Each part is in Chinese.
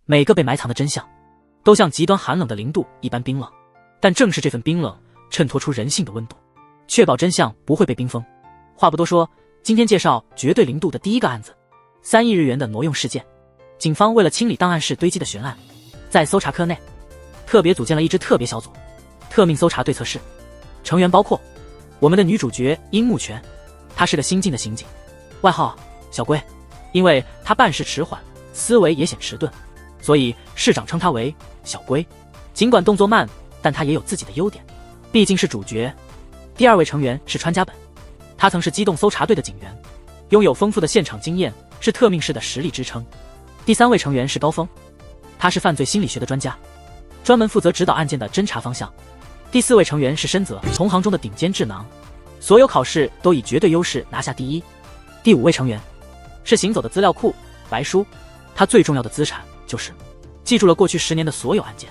每个被埋藏的真相，都像极端寒冷的0度一般冰冷。但正是这份冰冷，衬托出人性的温度，确保真相不会被冰封。话不多说，今天介绍绝对0度的第一个案子——3亿日元的挪用事件。警方为了清理档案室堆积的悬案，在搜查科内特别组建了一支特别小组——特命搜查对策室，成员包括我们的女主角樱木泉，她是个新晋的刑警，外号小龟，因为她办事迟缓，思维也显迟钝，所以市长称她为小龟。尽管动作慢，但她也有自己的优点，毕竟是主角。第二位成员是川家本，他曾是机动搜查队的警员，拥有丰富的现场经验，是特命室的实力支撑。第三位成员是高峰，他是犯罪心理学的专家，专门负责指导案件的侦查方向。第四位成员是深泽，同行中的顶尖智囊，所有考试都以绝对优势拿下第一。第五位成员是行走的资料库白书，他最重要的资产就是记住了过去10年的所有案件。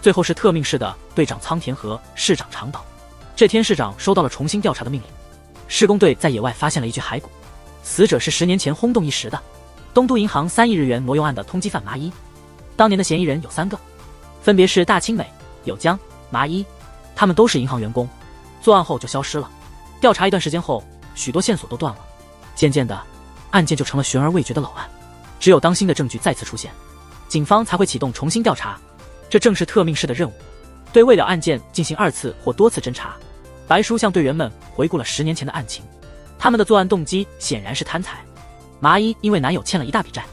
最后是特命室的队长仓田和市长长岛。这天市长收到了重新调查的命令，施工队在野外发现了一具骸骨，死者是10年前轰动一时的东都银行3亿日元挪用案的通缉犯麻衣。当年的嫌疑人有3个，分别是大清美、有江、麻衣，他们都是银行员工，作案后就消失了。调查一段时间后，许多线索都断了，渐渐的，案件就成了悬而未决的老案。只有当新的证据再次出现，警方才会启动重新调查。这正是特命室的任务，对未了案件进行2次或多次侦查。白书向队员们回顾了10年前的案情，他们的作案动机显然是贪财。麻衣因为男友欠了一大笔债，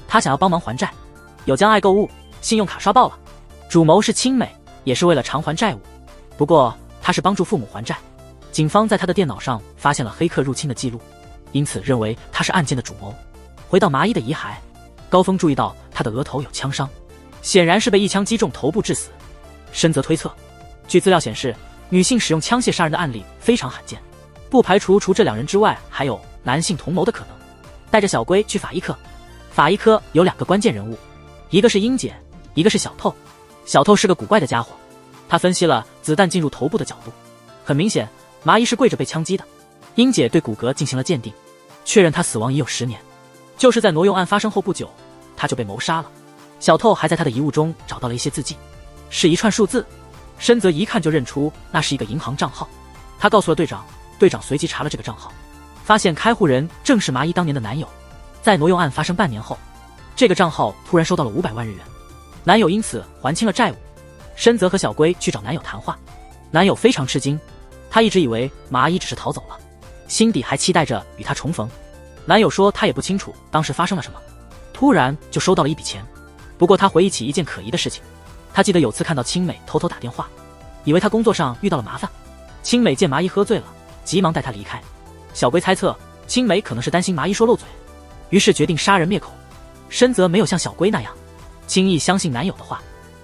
她想要帮忙还债。有江爱购物，信用卡刷爆了。主谋是青美，也是为了偿还债务，不过她是帮助父母还债。警方在她的电脑上发现了黑客入侵的记录，因此认为她是案件的主谋。回到麻衣的遗骸，高峰注意到她的额头有枪伤，显然是被一枪击中头部致死。深泽推测，据资料显示，女性使用枪械杀人的案例非常罕见，不排除除这2人之外还有男性同谋的可能。带着小龟去法医科，法医科有2个关键人物，一个是英姐，一个是小透。小透是个古怪的家伙，他分析了子弹进入头部的角度，很明显麻衣是跪着被枪击的。英姐对骨骼进行了鉴定，确认他死亡已有10年，就是在挪用案发生后不久，他就被谋杀了。小透还在他的遗物中找到了一些字迹，是一串数字。深泽一看就认出那是一个银行账号，他告诉了队长，队长随即查了这个账号，发现开户人正是麻衣当年的男友。在挪用案发生半年后，这个账号突然收到了500万日元，男友因此还清了债务。深泽和小龟去找男友谈话，男友非常吃惊，他一直以为麻衣只是逃走了，心底还期待着与他重逢。男友说他也不清楚当时发生了什么，突然就收到了一笔钱。不过他回忆起一件可疑的事情，他记得有次看到青美偷偷打电话，以为他工作上遇到了麻烦。青美见麻衣喝醉了，急忙带他离开。小龟猜测青美可能是担心麻衣说漏嘴，于是决定杀人灭口。深泽没有像小龟那样轻易相信男友的话，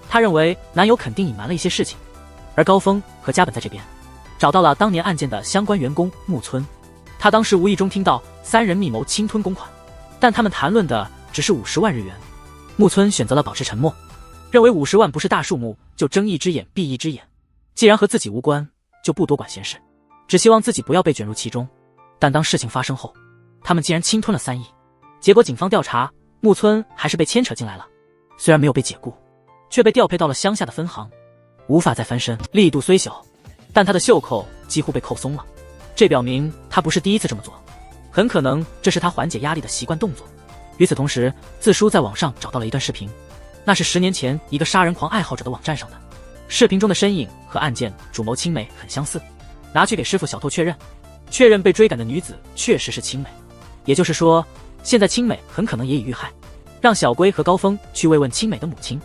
他认为男友肯定隐瞒了一些事情。而高峰和家本在这边找到了当年案件的相关员工木村，他当时无意中听到3人密谋侵吞公款，但他们谈论的只是50万日元。木村选择了保持沉默，认为50万不是大数目，就睁一只眼闭一只眼，既然和自己无关，就不多管闲事，只希望自己不要被卷入其中。但当事情发生后，他们竟然侵吞了3亿，结果警方调查，木村还是被牵扯进来了。虽然没有被解雇，却被调配到了乡下的分行，无法再翻身。力度虽小，但他的袖扣几乎被扣松了，这表明他不是第一次这么做，很可能这是他缓解压力的习惯动作。与此同时，自书在网上找到了一段视频，那是10年前一个杀人狂爱好者的网站上的。视频中的身影和案件主谋青美很相似，拿去给师傅小透确认被追赶的女子确实是青美。也就是说，现在青美很可能也已遇害。让小龟和高峰去慰问青美的母亲，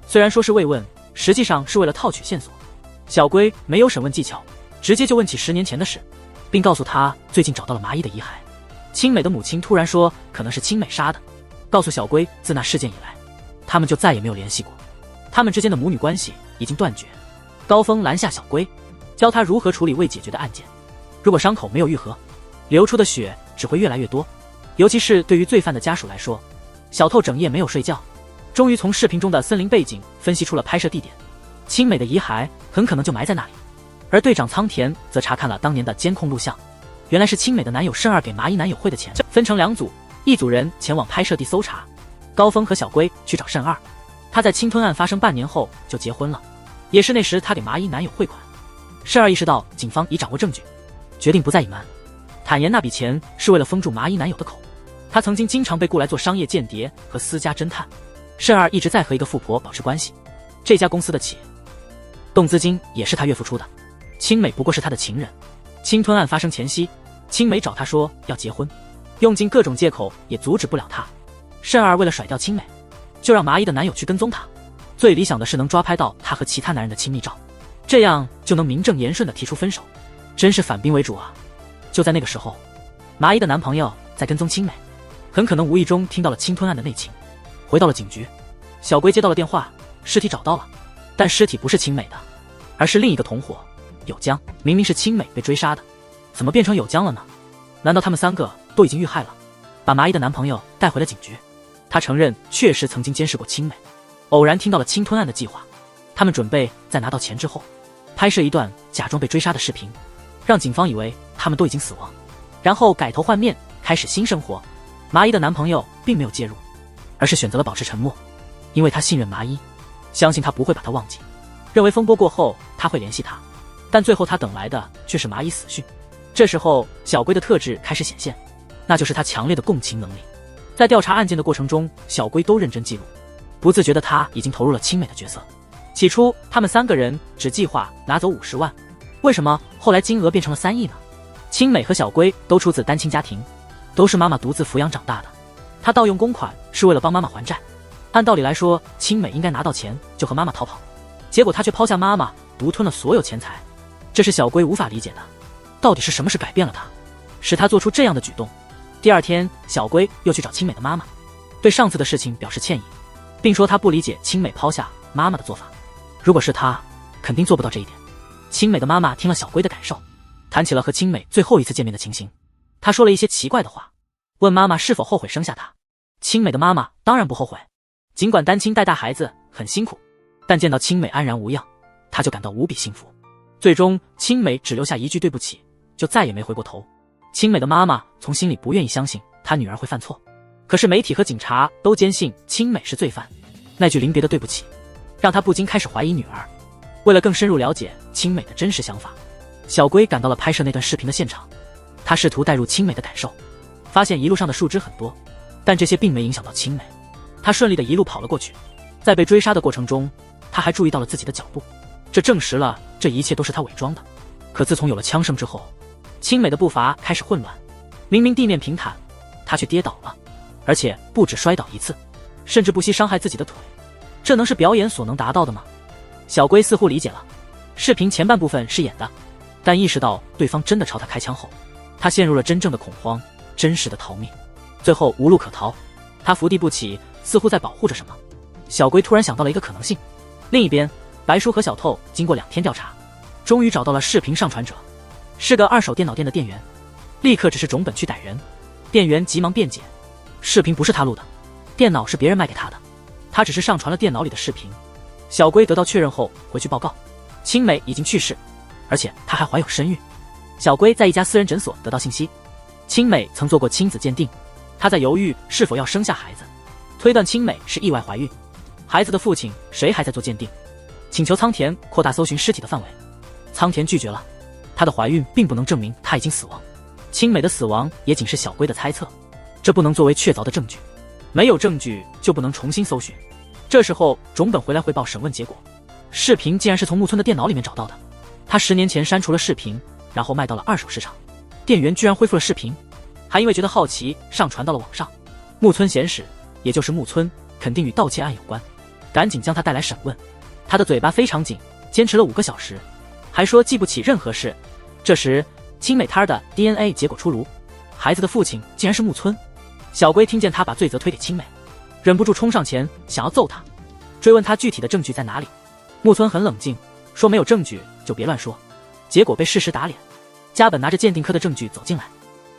虽然说是慰问，实际上是为了套取线索。小龟没有审问技巧，直接就问起10年前的事，并告诉他最近找到了麻衣的遗骸。青美的母亲突然说可能是青美杀的，告诉小龟自那事件以来，他们就再也没有联系过，他们之间的母女关系已经断绝。高峰拦下小龟，教他如何处理未解决的案件。如果伤口没有愈合，流出的血只会越来越多，尤其是对于罪犯的家属来说。小透整夜没有睡觉，终于从视频中的森林背景分析出了拍摄地点，青美的遗骸很可能就埋在那里。而队长仓田则查看了当年的监控录像，原来是青美的男友慎二给麻衣男友汇的钱。分成2组，一组人前往拍摄地搜查，高峰和小龟去找慎二，她在侵吞案发生半年后就结婚了，也是那时她给麻衣男友汇款。慎儿意识到警方已掌握证据，决定不再隐瞒，坦言那笔钱是为了封住麻衣男友的口。他曾经经常被雇来做商业间谍和私家侦探。慎儿一直在和一个富婆保持关系，这家公司的启动资金也是他岳父出的。青美不过是他的情人。侵吞案发生前夕，青美找他说要结婚，用尽各种借口也阻止不了他。慎儿为了甩掉青美，就让麻衣的男友去跟踪她，最理想的是能抓拍到她和其他男人的亲密照，这样就能名正言顺地提出分手。真是反兵为主啊。就在那个时候，麻衣的男朋友在跟踪青美，很可能无意中听到了侵吞案的内情。回到了警局，小龟接到了电话，尸体找到了，但尸体不是青美的，而是另一个同伙有江。明明是青美被追杀的，怎么变成有江了呢？难道他们3个都已经遇害了？把麻衣的男朋友带回了警局，他承认确实曾经监视过青美，偶然听到了侵吞案的计划。他们准备在拿到钱之后，拍摄一段假装被追杀的视频，让警方以为他们都已经死亡，然后改头换面开始新生活。麻衣的男朋友并没有介入，而是选择了保持沉默，因为他信任麻衣，相信他不会把他忘记，认为风波过后他会联系他。但最后他等来的却是麻衣死讯。这时候小龟的特质开始显现，那就是他强烈的共情能力。在调查案件的过程中，小龟都认真记录，不自觉的他已经投入了青美的角色。起初他们3个人只计划拿走50万，为什么后来金额变成了3亿呢？青美和小龟都出自单亲家庭，都是妈妈独自抚养长大的。他盗用公款是为了帮妈妈还债，按道理来说青美应该拿到钱就和妈妈逃跑，结果他却抛下妈妈独吞了所有钱财，这是小龟无法理解的。到底是什么事改变了他，使他做出这样的举动？第二天小龟又去找青美的妈妈，对上次的事情表示歉意，并说他不理解青美抛下妈妈的做法，如果是他肯定做不到这一点。青美的妈妈听了小龟的感受，谈起了和青美最后一次见面的情形。他说了一些奇怪的话，问妈妈是否后悔生下他。青美的妈妈当然不后悔，尽管单亲带大孩子很辛苦，但见到青美安然无恙，他就感到无比幸福。最终青美只留下一句对不起，就再也没回过头。青美的妈妈从心里不愿意相信她女儿会犯错，可是媒体和警察都坚信青美是罪犯，那句临别的对不起让她不禁开始怀疑女儿。为了更深入了解青美的真实想法，小龟赶到了拍摄那段视频的现场。他试图带入青美的感受，发现一路上的树枝很多，但这些并没影响到青美。他顺利的一路跑了过去，在被追杀的过程中，他还注意到了自己的脚步，这证实了这一切都是他伪装的。可自从有了枪声之后，青美的步伐开始混乱，明明地面平坦，他却跌倒了，而且不止摔倒一次，甚至不惜伤害自己的腿。这能是表演所能达到的吗？小龟似乎理解了，视频前半部分是演的，但意识到对方真的朝他开枪后，他陷入了真正的恐慌，真实的逃命。最后无路可逃，他伏地不起，似乎在保护着什么。小龟突然想到了一个可能性。另一边，白叔和小透经过2天调查，终于找到了视频上传者，是个2手电脑店的店员，立刻指示种本去逮人。店员急忙辩解，视频不是他录的，电脑是别人卖给他的，他只是上传了电脑里的视频。小龟得到确认后回去报告，青美已经去世，而且她还怀有身孕。小龟在一家私人诊所得到信息，青美曾做过亲子鉴定，她在犹豫是否要生下孩子，推断青美是意外怀孕。孩子的父亲谁还在做鉴定，请求仓田扩大搜寻尸体的范围。仓田拒绝了，她的怀孕并不能证明她已经死亡，青美的死亡也仅是小龟的猜测，这不能作为确凿的证据，没有证据就不能重新搜寻。这时候种本回来汇报审问结果，视频竟然是从木村的电脑里面找到的，他10年前删除了视频，然后卖到了2手市场，店员居然恢复了视频，还因为觉得好奇上传到了网上。木村贤史，也就是木村，肯定与盗窃案有关，赶紧将他带来审问。他的嘴巴非常紧，坚持了5个小时，还说记不起任何事。这时青美摊的 DNA 结果出炉，孩子的父亲竟然是木村。小龟听见他把罪责推给青美，忍不住冲上前想要揍他，追问他具体的证据在哪里。木村很冷静，说没有证据就别乱说，结果被事实打脸。加本拿着鉴定科的证据走进来，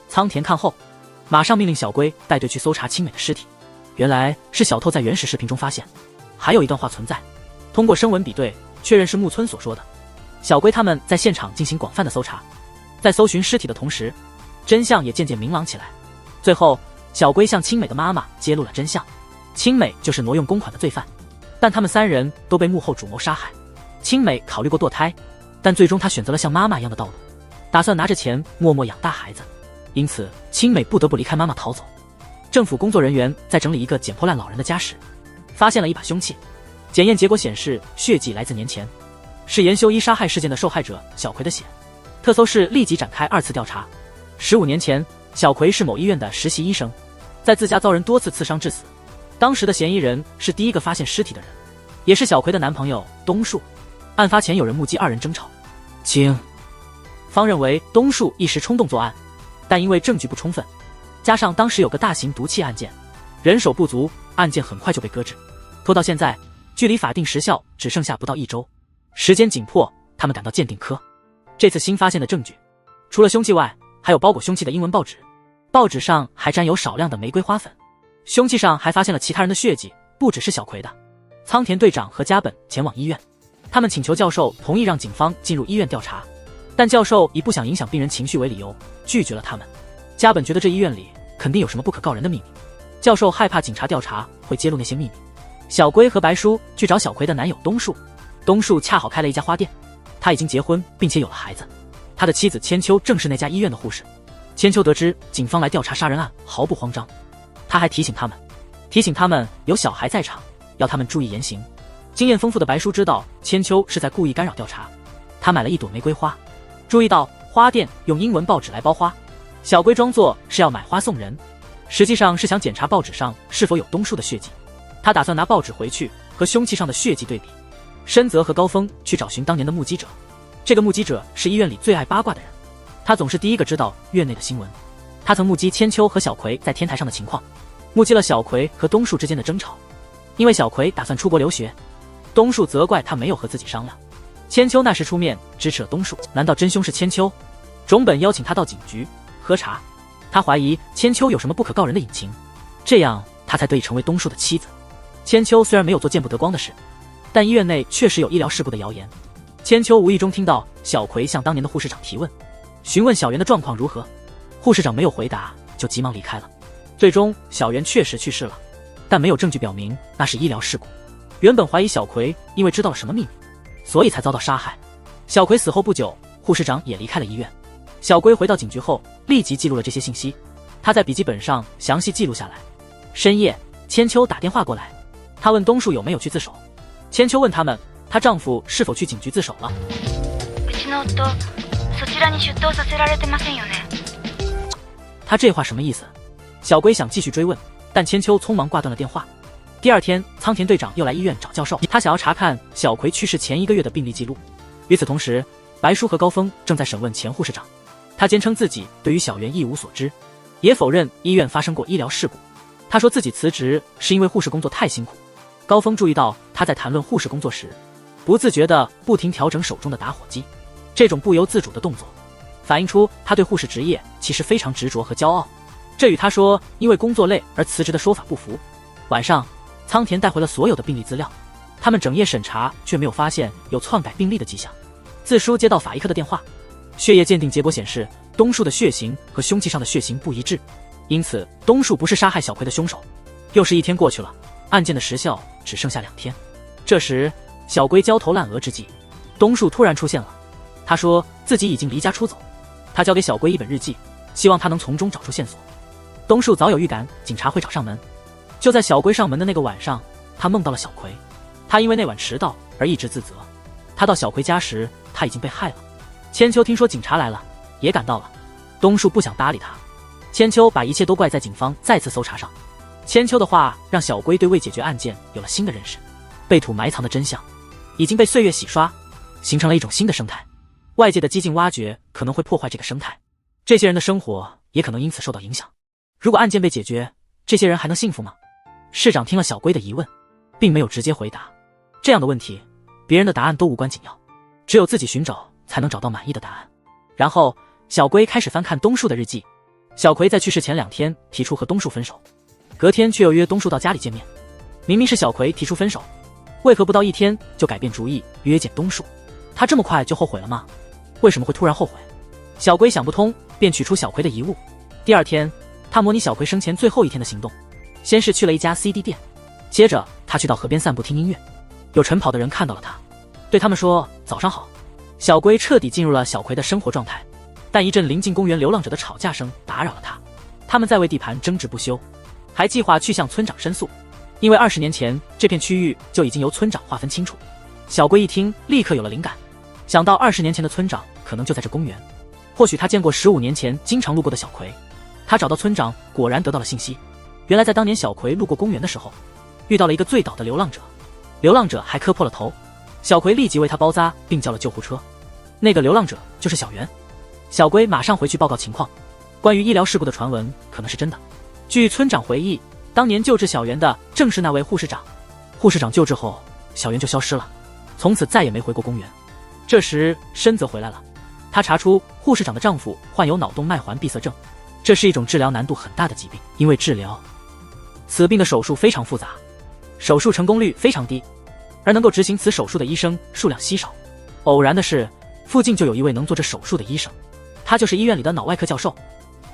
仓田看后马上命令小龟带队去搜查青美的尸体。原来是小透在原始视频中发现还有一段话存在，通过声纹比对确认是木村所说的。小龟他们在现场进行广泛的搜查，在搜寻尸体的同时，真相也渐渐明朗起来。最后小龟向青美的妈妈揭露了真相，青美就是挪用公款的罪犯，但他们3人都被幕后主谋杀害。青美考虑过堕胎，但最终她选择了像妈妈一样的道路，打算拿着钱默默养大孩子。因此，青美不得不离开妈妈逃走。政府工作人员在整理一个捡破烂老人的家时，发现了一把凶器。检验结果显示，血迹来自年前，是严修一杀害事件的受害者小葵的血。特搜室立即展开2次调查。15年前，小葵是某医院的实习医生，在自家遭人多次刺伤致死。当时的嫌疑人是第一个发现尸体的人，也是小葵的男朋友东树。案发前有人目击2人争吵，警方认为东树一时冲动作案，但因为证据不充分，加上当时有个大型毒气案件，人手不足，案件很快就被搁置，拖到现在，距离法定时效只剩下不到1周。时间紧迫，他们赶到鉴定科。这次新发现的证据，除了凶器外，还有包裹凶器的英文报纸，报纸上还沾有少量的玫瑰花粉。凶器上还发现了其他人的血迹，不只是小葵的。仓田队长和加本前往医院，他们请求教授同意让警方进入医院调查，但教授以不想影响病人情绪为理由，拒绝了他们。加本觉得这医院里肯定有什么不可告人的秘密，教授害怕警察调查会揭露那些秘密。小龟和白叔去找小葵的男友东树，东树恰好开了一家花店，他已经结婚并且有了孩子，他的妻子千秋正是那家医院的护士。千秋得知警方来调查杀人案，毫不慌张，他还提醒他们有小孩在场，要他们注意言行。经验丰富的白叔知道千秋是在故意干扰调查，他买了1朵玫瑰花，注意到花店用英文报纸来包花，小龟装作是要买花送人，实际上是想检查报纸上是否有东树的血迹。他打算拿报纸回去和凶器上的血迹对比。深泽和高峰去找寻当年的目击者，这个目击者是医院里最爱八卦的人，他总是第一个知道院内的新闻。他曾目击千秋和小葵在天台上的情况，目击了小葵和东树之间的争吵，因为小葵打算出国留学，东树责怪他没有和自己商量。千秋那时出面支持了东树，难道真凶是千秋？种本邀请他到警局喝茶，他怀疑千秋有什么不可告人的隐情，这样他才得以成为东树的妻子。千秋虽然没有做见不得光的事，但医院内确实有医疗事故的谣言。千秋无意中听到小葵向当年的护士长提问，询问小圆的状况如何，护士长没有回答，就急忙离开了。最终小圆确实去世了，但没有证据表明那是医疗事故。原本怀疑小葵因为知道了什么秘密，所以才遭到杀害。小葵死后不久，护士长也离开了医院。小龟回到警局后，立即记录了这些信息，他在笔记本上详细记录下来。深夜，千秋打电话过来，他问东树有没有去自首。千秋问他们，她丈夫是否去警局自首了。他这话什么意思？小龟想继续追问，但千秋匆忙挂断了电话。第二天，仓田队长又来医院找教授，他想要查看小葵去世前1个月的病历记录。与此同时，白叔和高峰正在审问前护士长，他坚称自己对于小圆一无所知，也否认医院发生过医疗事故。他说自己辞职是因为护士工作太辛苦。高峰注意到他在谈论护士工作时，不自觉地不停调整手中的打火机，这种不由自主的动作，反映出他对护士职业其实非常执着和骄傲，这与他说因为工作累而辞职的说法不符。晚上，仓田带回了所有的病历资料，他们整夜审查，却没有发现有篡改病历的迹象。自书接到法医科的电话，血液鉴定结果显示东树的血型和凶器上的血型不一致，因此东树不是杀害小葵的凶手。又是1天过去了，案件的时效只剩下2天。这时小龟焦头烂额之际，东树突然出现了。他说自己已经离家出走，他交给小龟一本日记，希望他能从中找出线索。东树早有预感警察会找上门，就在小龟上门的那个晚上，他梦到了小葵。他因为那晚迟到而一直自责。他到小葵家时，他已经被害了。千秋听说警察来了，也赶到了。东树不想搭理他，千秋把一切都怪在警方再次搜查上。千秋的话让小龟对未解决案件有了新的认识，被土埋藏的真相已经被岁月洗刷，形成了一种新的生态。外界的激进挖掘可能会破坏这个生态，这些人的生活也可能因此受到影响。如果案件被解决，这些人还能幸福吗？市长听了小龟的疑问，并没有直接回答。这样的问题，别人的答案都无关紧要，只有自己寻找才能找到满意的答案。然后小龟开始翻看东树的日记。小葵在去世前2天提出和东树分手，隔天却又约东树到家里见面。明明是小葵提出分手，为何不到1天就改变主意约见东树？他这么快就后悔了吗？为什么会突然后悔？小龟想不通，便取出小葵的遗物。第2天，他模拟小葵生前最后1天的行动，先是去了一家 CD 店，接着他去到河边散步听音乐。有晨跑的人看到了他，对他们说早上好。小龟彻底进入了小葵的生活状态，但一阵临近公园流浪者的吵架声打扰了他。他们在为地盘争执不休，还计划去向村长申诉，因为20年前这片区域就已经由村长划分清楚。小龟一听，立刻有了灵感，想到20年前的村长可能就在这公园，或许他见过15年前经常路过的小葵。他找到村长，果然得到了信息，原来在当年小葵路过公园的时候，遇到了一个醉倒的流浪者，流浪者还磕破了头。小葵立即为他包扎，并叫了救护车。那个流浪者就是小袁。小龟马上回去报告情况，关于医疗事故的传闻可能是真的。据村长回忆，当年救治小袁的正是那位护士长。护士长救治后，小袁就消失了，从此再也没回过公园。这时深泽回来了，他查出护士长的丈夫患有脑动脉环闭塞症，这是一种治疗难度很大的疾病。因为治疗此病的手术非常复杂，手术成功率非常低，而能够执行此手术的医生数量稀少。偶然的是，附近就有一位能做这手术的医生，他就是医院里的脑外科教授。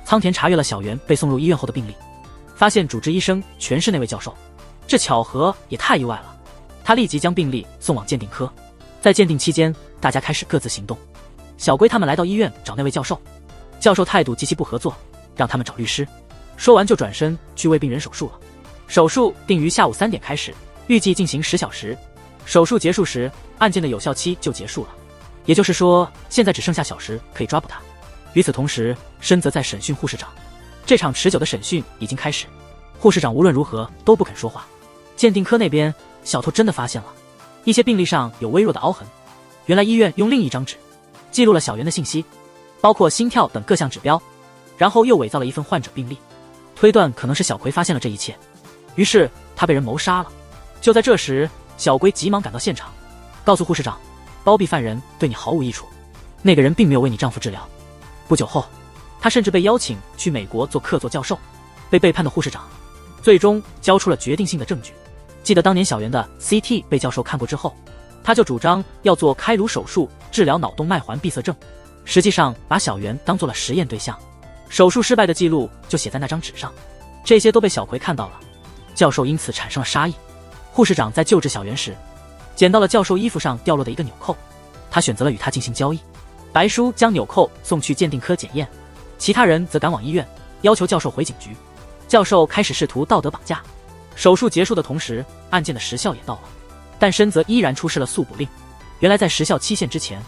仓田查阅了小袁被送入医院后的病历，发现主治医生全是那位教授，这巧合也太意外了。他立即将病历送往鉴定科，在鉴定期间，大家开始各自行动。小龟他们来到医院找那位教授，教授态度极其不合作，让他们找律师。说完就转身去为病人手术了。手术定于下午3点开始，预计进行10小时。手术结束时，案件的有效期就结束了，也就是说，现在只剩下小时可以抓捕他。与此同时，深泽在审讯护士长。这场持久的审讯已经开始，护士长无论如何都不肯说话。鉴定科那边，小偷真的发现了一些病历上有微弱的凹痕，原来医院用另一张纸记录了小袁的信息，包括心跳等各项指标，然后又伪造了一份患者病历，推断可能是小葵发现了这一切，于是他被人谋杀了。就在这时，小龟急忙赶到现场，告诉护士长，包庇犯人对你毫无益处，那个人并没有为你丈夫治疗。不久后，他甚至被邀请去美国做客座教授。被背叛的护士长最终交出了决定性的证据。记得当年小袁的 CT 被教授看过之后，他就主张要做开颅手术治疗脑动脉环闭塞症，实际上把小袁当做了实验对象。手术失败的记录就写在那张纸上，这些都被小葵看到了，教授因此产生了杀意。护士长在救治小袁时，捡到了教授衣服上掉落的一个纽扣，他选择了与他进行交易。白叔将纽扣送去鉴定科检验，其他人则赶往医院，要求教授回警局。教授开始试图道德绑架。手术结束的同时，案件的时效也到了，但深泽依然出示了速捕令。原来在时效期限之前，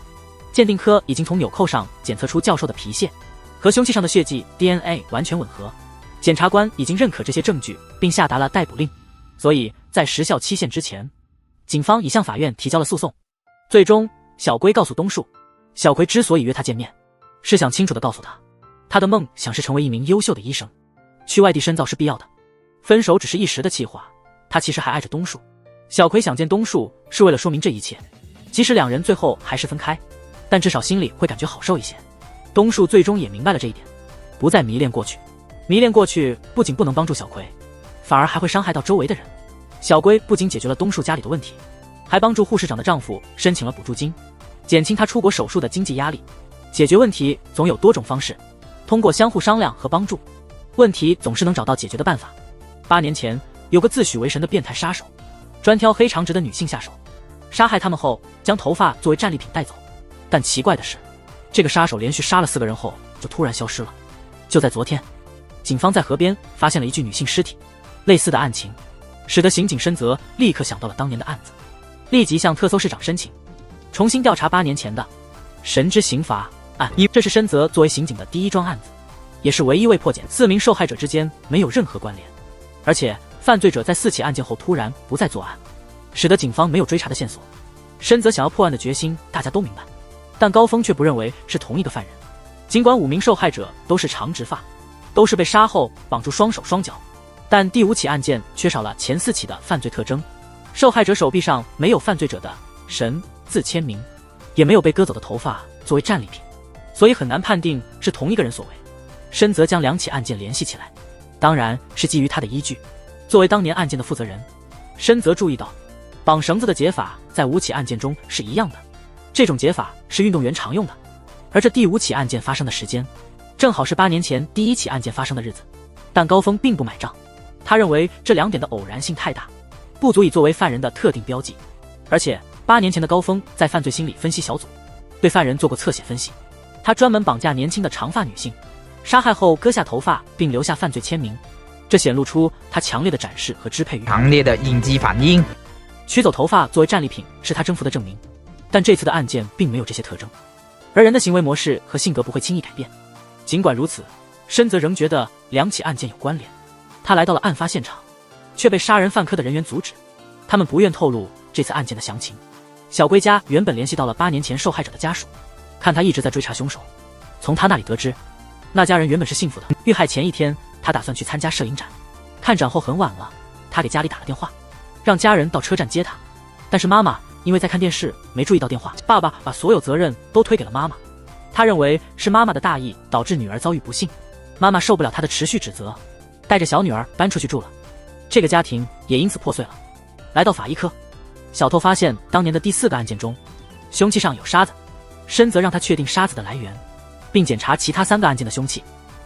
鉴定科已经从纽扣上检测出教授的皮屑和凶器上的血迹 DNA 完全吻合，检察官已经认可这些证据，并下达了逮捕令。所以在时效期限之前，警方已向法院提交了诉讼。最终，小龟告诉东树，小葵之所以约他见面，是想清楚地告诉他，他的梦想是成为一名优秀的医生，去外地深造是必要的。分手只是一时的气话，他其实还爱着东树。小葵想见东树是为了说明这一切，即使两人最后还是分开，但至少心里会感觉好受一些。东树最终也明白了这一点，不再迷恋过去。迷恋过去不仅不能帮助小葵，反而还会伤害到周围的人。小龟不仅解决了东树家里的问题，还帮助护士长的丈夫申请了补助金，减轻他出国手术的经济压力。解决问题总有多种方式，通过相互商量和帮助，问题总是能找到解决的办法。8年前，有个自诩为神的变态杀手，专挑黑长直的女性下手，杀害他们后将头发作为战利品带走。但奇怪的是，这个杀手连续杀了4个人后就突然消失了。就在昨天，警方在河边发现了一具女性尸体。类似的案情使得刑警深泽立刻想到了当年的案子，立即向特搜市长申请重新调查8年前的神之刑罚案。这是深泽作为刑警的第1桩案子，也是唯一未破解4名受害者之间没有任何关联，而且犯罪者在4起案件后突然不再作案，使得警方没有追查的线索。深泽想要破案的决心大家都明白，但高峰却不认为是同一个犯人。尽管5名受害者都是长直发，都是被杀后绑住双手双脚，但第5起案件缺少了前4起的犯罪特征。受害者手臂上没有犯罪者的神字签名，也没有被割走的头发作为战利品，所以很难判定是同一个人所为。深泽将2起案件联系起来，当然是基于他的依据。作为当年案件的负责人，深泽注意到绑绳子的解法在5起案件中是一样的，这种解法是运动员常用的。而这第5起案件发生的时间正好是8年前第1起案件发生的日子，但高峰并不买账。他认为这2点的偶然性太大，不足以作为犯人的特定标记。而且8年前的高峰在犯罪心理分析小组对犯人做过侧写分析，他专门绑架年轻的长发女性，杀害后割下头发并留下犯罪签名，这显露出他强烈的展示和支配欲。强烈的应激反应。取走头发作为战利品是他征服的证明，但这次的案件并没有这些特征，而人的行为模式和性格不会轻易改变。尽管如此，深泽仍觉得2起案件有关联。他来到了案发现场，却被杀人犯科的人员阻止，他们不愿透露这次案件的详情。小龟家原本联系到了8年前受害者的家属，看他一直在追查凶手，从他那里得知，那家人原本是幸福的。遇害前一天，他打算去参加摄影展，看展后很晚了，他给家里打了电话，让家人到车站接他，但是妈妈因为在看电视没注意到电话，爸爸把所有责任都推给了妈妈，他认为是妈妈的大意导致女儿遭遇不幸，妈妈受不了他的持续指责，带着小女儿搬出去住了，这个家庭也因此破碎了。来到法医科，小偷发现当年的第4个案件中，凶器上有沙子，深泽让他确定沙子的来源，并检查其他3个案件的凶器。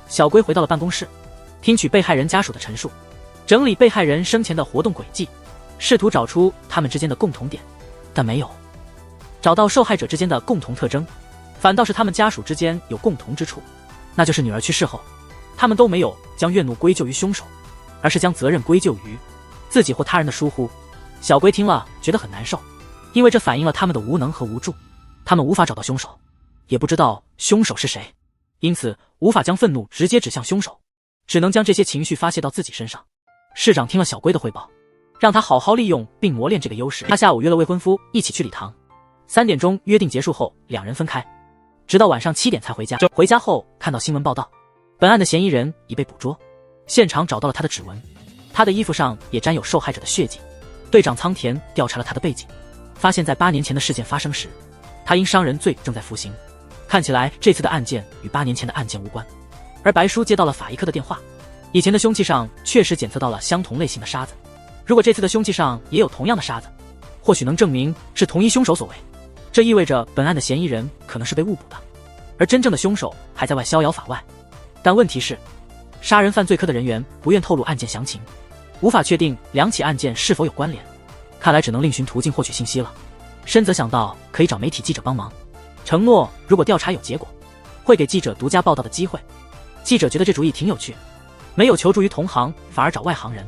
小龟回到了办公室，听取被害人家属的陈述，整理被害人生前的活动轨迹，试图找出他们之间的共同点，但没有找到受害者之间的共同特征，反倒是他们家属之间有共同之处，那就是女儿去世后，他们都没有将怨怒归咎于凶手，而是将责任归咎于自己或他人的疏忽。小龟听了觉得很难受，因为这反映了他们的无能和无助，他们无法找到凶手，也不知道凶手是谁，因此无法将愤怒直接指向凶手，只能将这些情绪发泄到自己身上。市长听了小龟的汇报，让他好好利用并磨练这个优势。他下午约了未婚夫一起去礼堂，3点钟约定结束后，2人分开，直到晚上7点才回家。回家后看到新闻报道，本案的嫌疑人已被捕捉，现场找到了他的指纹，他的衣服上也沾有受害者的血迹。队长仓田调查了他的背景，发现在8年前的事件发生时，他因伤人罪正在服刑，看起来这次的案件与8年前的案件无关。而白叔接到了法医科的电话，以前的凶器上确实检测到了相同类型的沙子，如果这次的凶器上也有同样的沙子，或许能证明是同一凶手所为，这意味着本案的嫌疑人可能是被误捕的，而真正的凶手还在外逍遥法外。但问题是，杀人犯罪科的人员不愿透露案件详情，无法确定2起案件是否有关联，看来只能另寻途径获取信息了。深泽想到可以找媒体记者帮忙，承诺如果调查有结果，会给记者独家报道的机会。记者觉得这主意挺有趣，没有求助于同行，反而找外行人。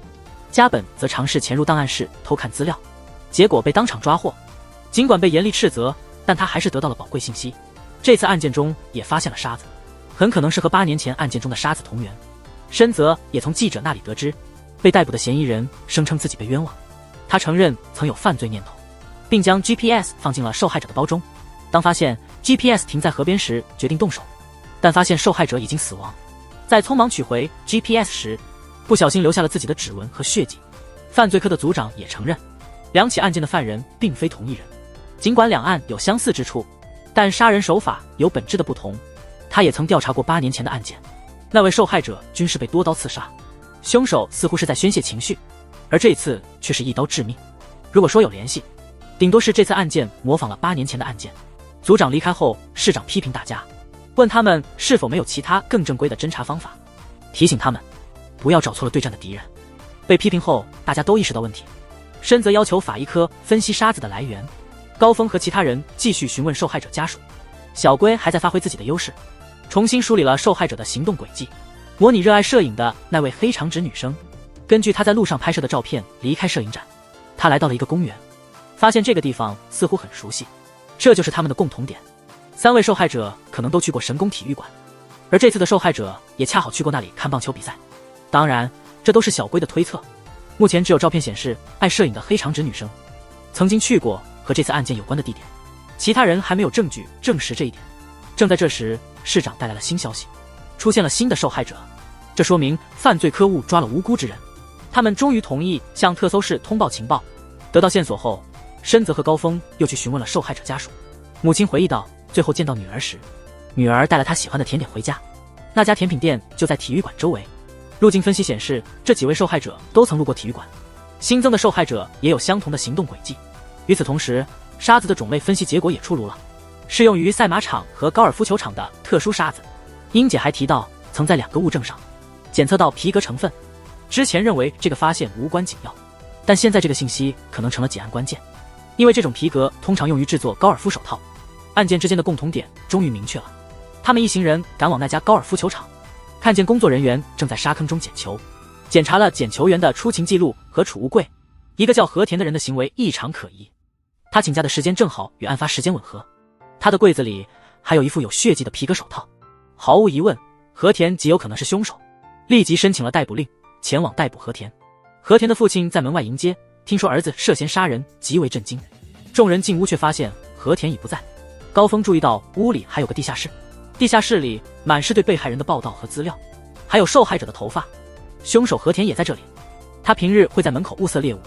加本则尝试潜入档案室偷看资料，结果被当场抓获。尽管被严厉斥责，但他还是得到了宝贵信息。这次案件中也发现了沙子，很可能是和8年前案件中的沙子同源。深泽也从记者那里得知，被逮捕的嫌疑人声称自己被冤枉，他承认曾有犯罪念头，并将 GPS 放进了受害者的包中。当发现 GPS 停在河边时，决定动手，但发现受害者已经死亡。在匆忙取回 GPS 时，不小心留下了自己的指纹和血迹。犯罪科的组长也承认，2起案件的犯人并非同一人。尽管2案有相似之处，但杀人手法有本质的不同。他也曾调查过8年前的案件，那位受害者均是被多刀刺杀，凶手似乎是在宣泄情绪，而这次却是一刀致命。如果说有联系，顶多是这次案件模仿了8年前的案件。组长离开后，市长批评大家，问他们是否没有其他更正规的侦查方法，提醒他们不要找错了对战的敌人。被批评后，大家都意识到问题。深泽要求法医科分析沙子的来源，高峰和其他人继续询问受害者家属，小龟还在发挥自己的优势，重新梳理了受害者的行动轨迹，模拟热爱摄影的那位黑长直女生，根据她在路上拍摄的照片离开摄影展。她来到了一个公园，发现这个地方似乎很熟悉，这就是他们的共同点。3位受害者可能都去过神宫体育馆，而这次的受害者也恰好去过那里看棒球比赛。当然，这都是小龟的推测。目前只有照片显示爱摄影的黑长直女生曾经去过和这次案件有关的地点，其他人还没有证据证实这一点。正在这时，市长带来了新消息，出现了新的受害者，这说明犯罪科务抓了无辜之人。他们终于同意向特搜市通报情报。得到线索后，深泽和高峰又去询问了受害者家属。母亲回忆到，最后见到女儿时，女儿带了她喜欢的甜点回家，那家甜品店就在体育馆周围。路径分析显示，这几位受害者都曾路过体育馆，新增的受害者也有相同的行动轨迹。与此同时，沙子的种类分析结果也出炉了，适用于赛马场和高尔夫球场的特殊沙子。英姐还提到，曾在2个物证上检测到皮革成分，之前认为这个发现无关紧要，但现在这个信息可能成了结案关键。因为这种皮革通常用于制作高尔夫手套。案件之间的共同点终于明确了，他们一行人赶往那家高尔夫球场，看见工作人员正在沙坑中捡球，检查了捡球员的出勤记录和储物柜。一个叫和田的人的行为异常可疑，他请假的时间正好与案发时间吻合，他的柜子里还有一副有血迹的皮革手套。毫无疑问，和田极有可能是凶手，立即申请了逮捕令，前往逮捕和田。和田的父亲在门外迎接，听说儿子涉嫌杀人，极为震惊。众人进屋却发现和田已不在。高峰注意到屋里还有个地下室，地下室里满是对被害人的报道和资料，还有受害者的头发。凶手和田也在这里，他平日会在门口物色猎物，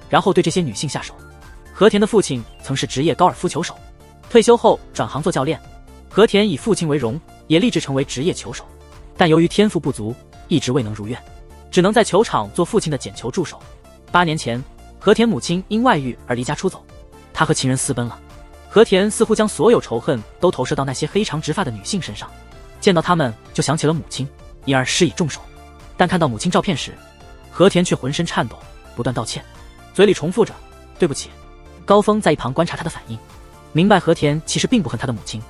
然后对这些女性下手。和田的父亲曾是职业高尔夫球手，退休后转行做教练。和田以父亲为荣，也立志成为职业球手，但由于天赋不足，一直未能如愿，只能在球场做父亲的捡球助手。8年前，和田母亲因外遇而离家出走，他和情人私奔了。和田似乎将所有仇恨都投射到那些黑长直发的女性身上，见到她们就想起了母亲，因而施以重手。但看到母亲照片时，和田却浑身颤抖，不断道歉，嘴里重复着对不起。高峰在一旁观察他的反应，明白和田其实并不恨他的母亲，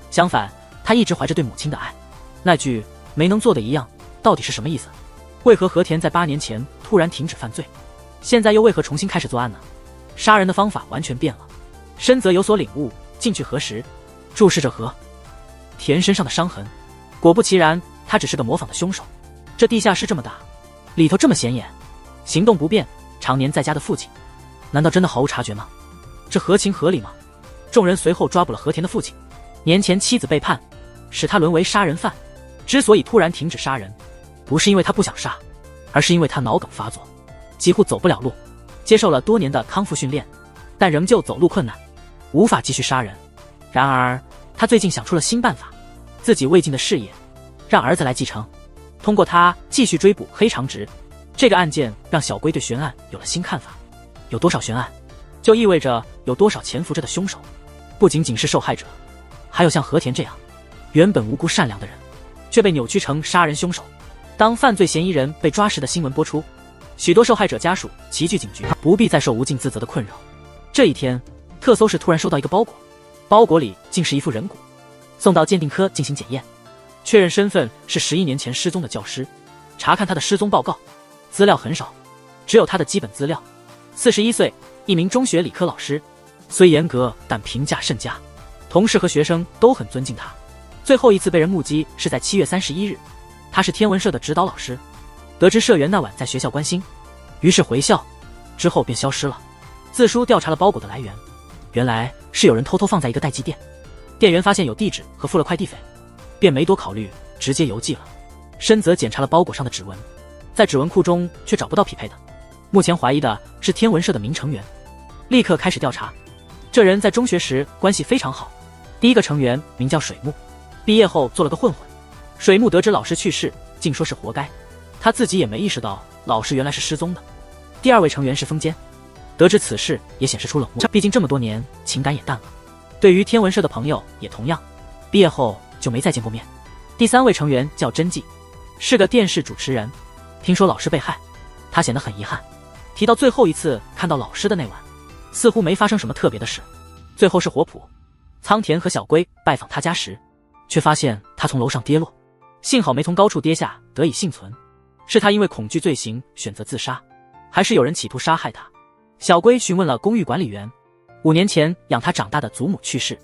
相反，他一直怀着对母亲的爱。那句没能做的一样到底是什么意思？为何和田在8年前突然停止犯罪，现在又为何重新开始作案呢？杀人的方法完全变了。深泽有所领悟，进去核实，注视着和田身上的伤痕，果不其然，他只是个模仿的凶手。这地下室这么大，里头这么显眼，行动不便，常年在家的父亲，难道真的毫无察觉吗？这合情合理吗？众人随后抓捕了和田的父亲。年前妻子背叛，使他沦为杀人犯。之所以突然停止杀人，不是因为他不想杀，而是因为他脑梗发作，几乎走不了路，接受了多年的康复训练，但仍旧走路困难，无法继续杀人。然而他最近想出了新办法，自己未尽的事业让儿子来继承，通过他继续追捕黑长直。这个案件让小龟对悬案有了新看法，有多少悬案，就意味着有多少潜伏着的凶手。不仅仅是受害者，还有像和田这样原本无辜善良的人，却被扭曲成杀人凶手。当犯罪嫌疑人被抓时的新闻播出，许多受害者家属齐聚警局，不必再受无尽自责的困扰。这一天，特搜室突然收到一个包裹，包裹里竟是一副人骨，送到鉴定科进行检验，确认身份是11年前失踪的教师。查看他的失踪报告，资料很少，只有他的基本资料。41岁，一名中学理科老师，虽严格但评价甚佳，同事和学生都很尊敬他。最后一次被人目击是在7月31日，他是天文社的指导老师，得知社员那晚在学校关心，于是回校，之后便消失了。自书调查了包裹的来源，原来是有人偷偷放在一个代寄店，店员发现有地址和付了快递费，便没多考虑，直接邮寄了。深泽检查了包裹上的指纹，在指纹库中却找不到匹配的，目前怀疑的是天文社的名成员，立刻开始调查。这人在中学时关系非常好，第一个成员名叫水木，毕业后做了个混混。水木得知老师去世，竟说是活该，他自己也没意识到老师原来是失踪的。第二位成员是风间，得知此事也显示出冷漠，毕竟这么多年情感也淡了。对于天文社的朋友也同样，毕业后就没再见过面。第三位成员叫真纪，是个电视主持人，听说老师被害，他显得很遗憾，提到最后一次看到老师的那晚，似乎没发生什么特别的事。最后是火浦，仓田和小龟拜访他家时，却发现他从楼上跌落，幸好没从高处跌下，得以幸存。是他因为恐惧罪行选择自杀，还是有人企图杀害他？小龟询问了公寓管理员，5年前养他长大的祖母去世，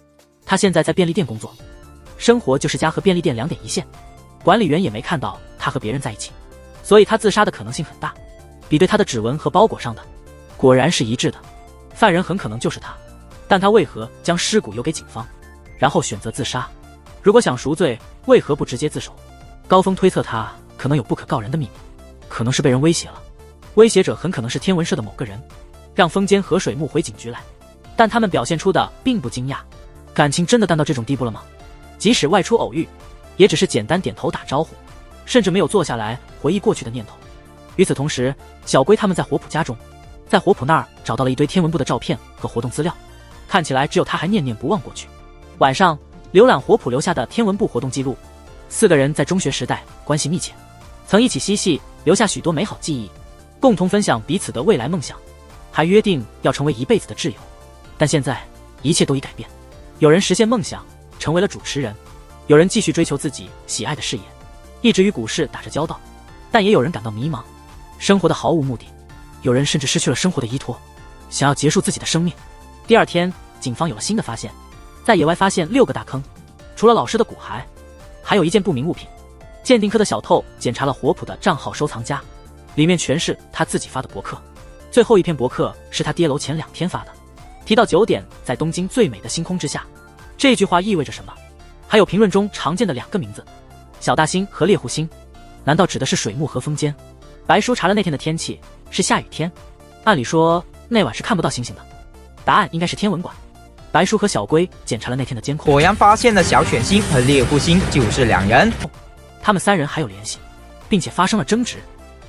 他现在在便利店工作，生活就是家和便利店2点一线。管理员也没看到他和别人在一起，所以他自杀的可能性很大。比对他的指纹和包裹上的，果然是一致的，犯人很可能就是他。但他为何将尸骨邮给警方，然后选择自杀？如果想赎罪，为何不直接自首？高峰推测他可能有不可告人的秘密，可能是被人威胁了，威胁者很可能是天文社的某个人，让风间和水木回警局来，但他们表现出的并不惊讶。感情真的淡到这种地步了吗？即使外出偶遇，也只是简单点头打招呼，甚至没有坐下来回忆过去的念头。与此同时，小龟他们在火浦家中，在火浦那儿找到了一堆天文部的照片和活动资料，看起来只有他还念念不忘过去。晚上浏览火浦留下的天文部活动记录，4个人在中学时代关系密切，曾一起嬉戏，留下许多美好记忆，共同分享彼此的未来梦想，还约定要成为一辈子的挚友。但现在一切都已改变，有人实现梦想，成为了主持人，有人继续追求自己喜爱的事业，一直与股市打着交道，但也有人感到迷茫，生活的毫无目的，有人甚至失去了生活的依托，想要结束自己的生命。第二天，警方有了新的发现，在野外发现6个大坑，除了老师的骨骸，还有一件不明物品。鉴定科的小透检查了火普的账号收藏夹，里面全是他自己发的博客，最后一篇博客是他跌楼前2天发的，提到9点在东京最美的星空之下。这句话意味着什么？还有评论中常见的2个名字，小大星和猎户星，难道指的是水木和风间？白叔查了那天的天气，是下雨天，按理说那晚是看不到星星的，答案应该是天文馆。白叔和小龟检查了那天的监控，果然发现了小犬星和猎户星就是2人，他们3人还有联系，并且发生了争执，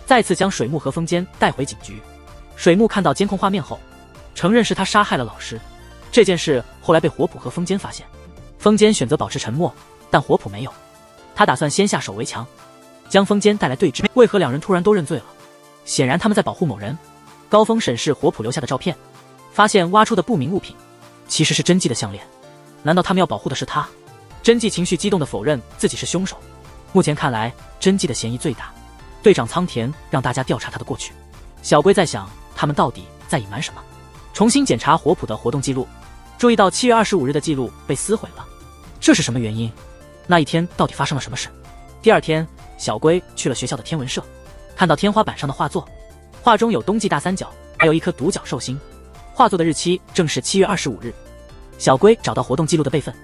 再次将水木和风间带回警局。水木看到监控画面后，承认是他杀害了老师。这件事后来被火普和风间发现，风间选择保持沉默，但火普没有，他打算先下手为强，将风间带来对峙。为何2人突然都认罪了？显然他们在保护某人。高峰审视火普留下的照片，发现挖出的不明物品其实是真纪的项链，难道他们要保护的是他？真纪情绪激动地否认自己是凶手。目前看来，真纪的嫌疑最大。队长仓田让大家调查他的过去。小龟在想，他们到底在隐瞒什么？重新检查火普的活动记录，注意到7月25日的记录被撕毁了，这是什么原因？那一天到底发生了什么事？第二天，小龟去了学校的天文社，看到天花板上的画作，画中有冬季大三角，还有一颗独角兽星，画作的日期正是7月25日。小龟找到活动记录的备份，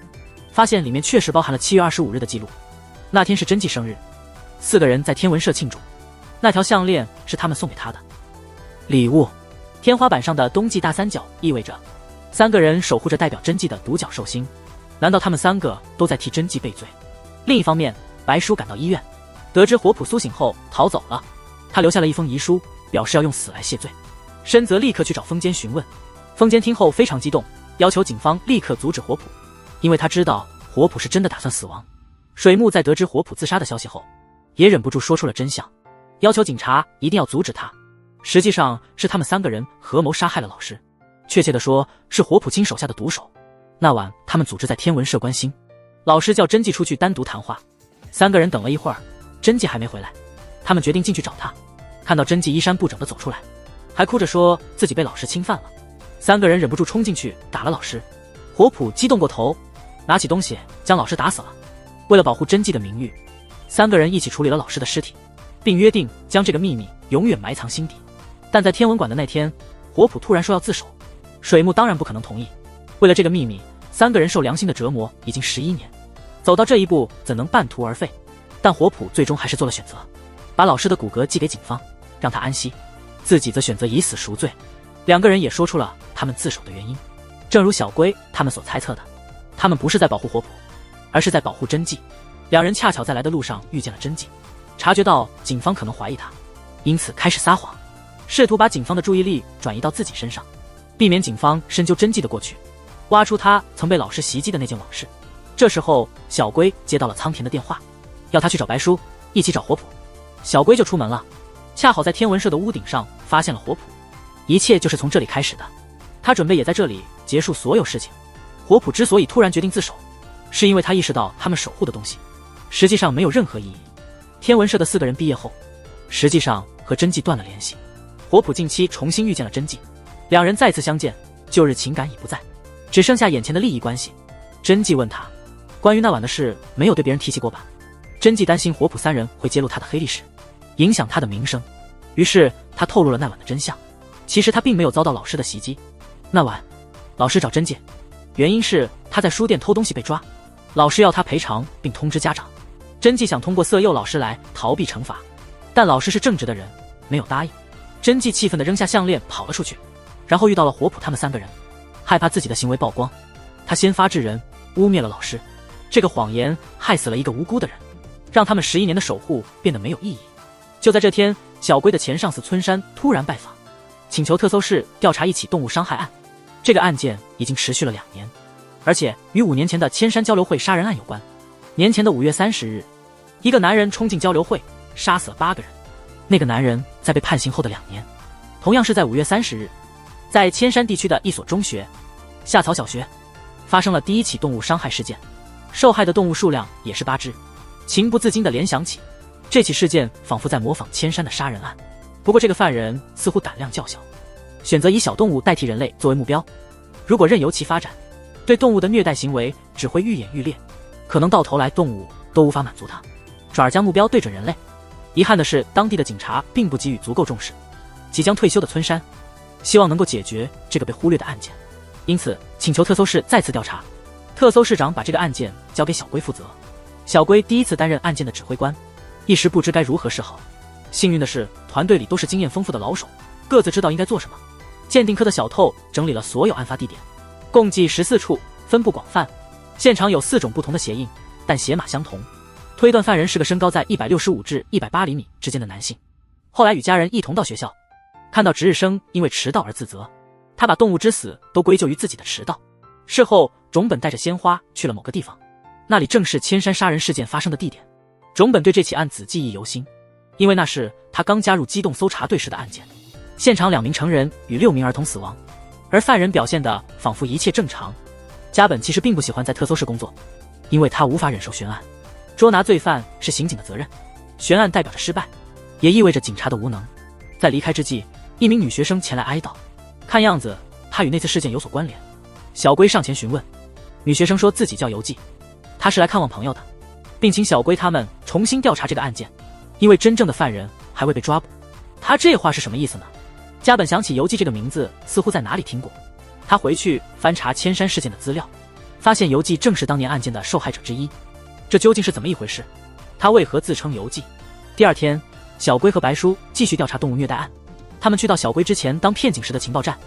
发现里面确实包含了7月25日的记录。那天是真纪生日，4个人在天文社庆祝，那条项链是他们送给他的礼物。天花板上的冬季大三角意味着3个人守护着代表真纪的独角兽星，难道他们3个都在替真纪背罪？另一方面，白叔赶到医院，得知火普苏醒后逃走了，他留下了一封遗书，表示要用死来谢罪。深泽立刻去找风间询问，风间听后非常激动，要求警方立刻阻止火普，因为他知道火普是真的打算死亡。水木在得知火普自杀的消息后，也忍不住说出了真相，要求警察一定要阻止他。实际上是他们3个人合谋杀害了老师，确切的说是火普亲手下的毒手。那晚他们组织在天文社观星，老师叫真纪出去单独谈话，3个人等了一会儿，真纪还没回来，他们决定进去找他。看到真纪衣衫不整的走出来，还哭着说自己被老师侵犯了，3个人忍不住冲进去打了老师。火普激动过头，拿起东西将老师打死了。为了保护真纪的名誉，3个人一起处理了老师的尸体，并约定将这个秘密永远埋藏心底。但在天文馆的那天，火普突然说要自首，水木当然不可能同意。为了这个秘密，3个人受良心的折磨已经11年，走到这一步怎能半途而废？但火普最终还是做了选择，把老师的骨骼寄给警方，让他安息，自己则选择以死赎罪。2个人也说出了他们自首的原因，正如小龟他们所猜测的，他们不是在保护火普，而是在保护真纪。2人恰巧在来的路上遇见了真纪，察觉到警方可能怀疑他，因此开始撒谎，试图把警方的注意力转移到自己身上，避免警方深究真纪的过去，挖出他曾被老师袭击的那件往事。这时候，小龟接到了仓田的电话，要他去找白叔，一起找火普。小龟就出门了，恰好在天文社的屋顶上发现了火普。一切就是从这里开始的，他准备也在这里结束所有事情。火普之所以突然决定自首，是因为他意识到他们守护的东西实际上没有任何意义。天文社的4个人毕业后，实际上和真纪断了联系。火普近期重新遇见了真纪，2人再次相见，旧日情感已不在，只剩下眼前的利益关系。真纪问他关于那晚的事没有对别人提起过吧？真纪担心火普3人会揭露他的黑历史，影响他的名声，于是他透露了那晚的真相。其实他并没有遭到老师的袭击，那晚老师找真纪，原因是他在书店偷东西被抓，老师要他赔偿并通知家长。真纪想通过色诱老师来逃避惩罚，但老师是正直的人，没有答应。真纪气愤地扔下项链跑了出去，然后遇到了火普他们3个人，害怕自己的行为曝光，他先发制人，污蔑了老师。这个谎言害死了一个无辜的人，让他们11年的守护变得没有意义。就在这天，小龟的前上司村山突然拜访，请求特搜室调查一起动物伤害案。这个案件已经持续了2年，而且与5年前的千山交流会杀人案有关。年前的5月30日，一个男人冲进交流会，杀死了8个人。那个男人在被判刑后的2年，同样是在5月30日，在千山地区的一所中学，夏草小学发生了第一起动物伤害事件，受害的动物数量也是8只。情不自禁地联想起这起事件，仿佛在模仿千山的杀人案。不过这个犯人似乎胆量较小，选择以小动物代替人类作为目标。如果任由其发展，对动物的虐待行为只会愈演愈烈，可能到头来动物都无法满足他，转而将目标对准人类。遗憾的是，当地的警察并不给予足够重视。即将退休的村山希望能够解决这个被忽略的案件，因此请求特搜市再次调查。特搜市长把这个案件交给小龟负责。小龟第一次担任案件的指挥官，一时不知该如何是好。幸运的是，团队里都是经验丰富的老手，各自知道应该做什么。鉴定科的小透整理了所有案发地点，共计14处，分布广泛。现场有4种不同的鞋印，但鞋码相同，推断犯人是个身高在165至180厘米之间的男性。后来与家人一同到学校，看到值日生因为迟到而自责，他把动物之死都归咎于自己的迟到。事后，种本带着鲜花去了某个地方，那里正是千山杀人事件发生的地点。种本对这起案子记忆犹新，因为那是他刚加入机动搜查队时的案件。现场2名成人与6名儿童死亡，而犯人表现得仿佛一切正常。加本其实并不喜欢在特搜室工作，因为他无法忍受悬案。捉拿罪犯是刑警的责任，悬案代表着失败，也意味着警察的无能。在离开之际，一名女学生前来哀悼，看样子她与那次事件有所关联。小龟上前询问，女学生说自己叫游纪，她是来看望朋友的，并请小龟他们重新调查这个案件，因为真正的犯人还未被抓捕。他这话是什么意思呢？加本想起游纪这个名字似乎在哪里听过，他回去翻查千山事件的资料，发现游纪正是当年案件的受害者之一。这究竟是怎么一回事？他为何自称游纪？第二天，小龟和白叔继续调查动物虐待案。他们去到小龟之前当骗警时的情报站，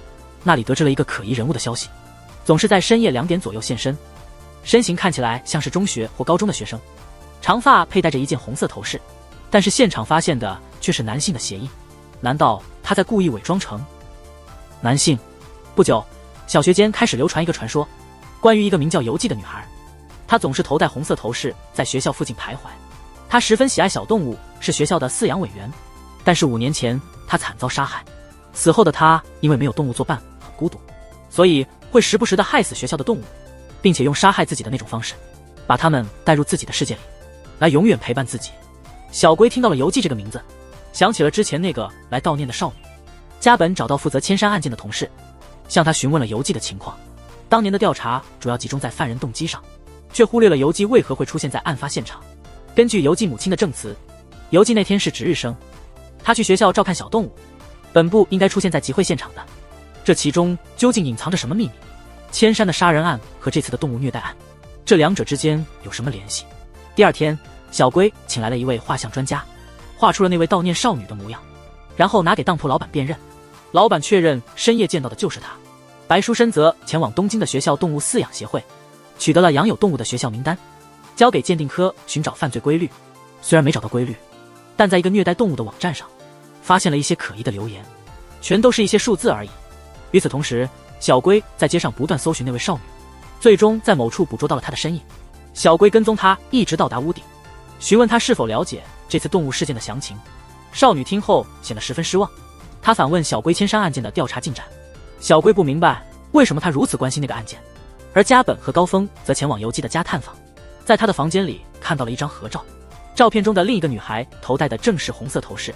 那里得知了一个可疑人物的消息，总是在深夜2点左右现身，身形看起来像是中学或高中的学生，长发佩戴着一件红色头饰，但是现场发现的却是男性的鞋印。难道他在故意伪装成男性？不久，小学间开始流传一个传说，关于一个名叫游纪的女孩，她总是头戴红色头饰，在学校附近徘徊。她十分喜爱小动物，是学校的饲养委员。但是5年前，她惨遭杀害。死后的她因为没有动物作伴，很孤独，所以会时不时地害死学校的动物，并且用杀害自己的那种方式，把它们带入自己的世界里，来永远陪伴自己。小龟听到了游纪这个名字，想起了之前那个来悼念的少女。加本找到负责千山案件的同事，向他询问了游纪的情况。当年的调查主要集中在犯人动机上，却忽略了游纪为何会出现在案发现场。根据游纪母亲的证词，游纪那天是值日生，他去学校照看小动物，本不应该出现在集会现场的。这其中究竟隐藏着什么秘密？千山的杀人案和这次的动物虐待案，这两者之间有什么联系？第二天，小龟请来了一位画像专家，画出了那位悼念少女的模样，然后拿给当铺老板辨认。老板确认深夜见到的就是他。白书生则前往东京的学校动物饲养协会，取得了养有动物的学校名单，交给鉴定科寻找犯罪规律。虽然没找到规律，但在一个虐待动物的网站上，发现了一些可疑的留言，全都是一些数字而已。与此同时，小龟在街上不断搜寻那位少女，最终在某处捕捉到了她的身影。小龟跟踪她一直到达屋顶，询问她是否了解这次动物事件的详情。少女听后显得十分失望，她反问小龟千山案件的调查进展。小龟不明白为什么他如此关心那个案件，而加本和高峰则前往游纪的家探访，在他的房间里看到了一张合照，照片中的另一个女孩头戴的正是红色头饰，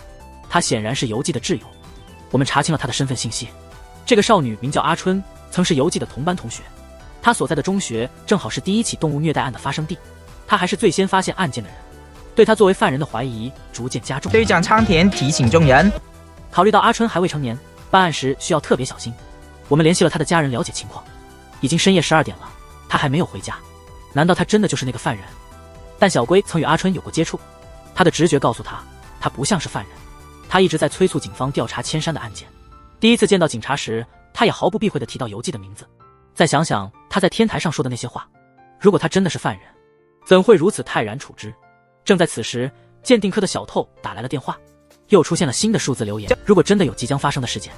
她显然是游纪的挚友。我们查清了她的身份信息，这个少女名叫阿春，曾是游纪的同班同学，她所在的中学正好是第一起动物虐待案的发生地，她还是最先发现案件的人，对她作为犯人的怀疑逐渐加重。队长仓田提醒众人，考虑到阿春还未成年，办案时需要特别小心，我们联系了他的家人了解情况。已经深夜12点了，他还没有回家，难道他真的就是那个犯人？但小龟曾与阿春有过接触，他的直觉告诉他，他不像是犯人。他一直在催促警方调查千山的案件。第一次见到警察时，他也毫不避讳地提到游纪的名字。再想想他在天台上说的那些话，如果他真的是犯人，怎会如此泰然处之？正在此时，鉴定科的小透打来了电话，又出现了新的数字留言。如果真的有即将发生的事件，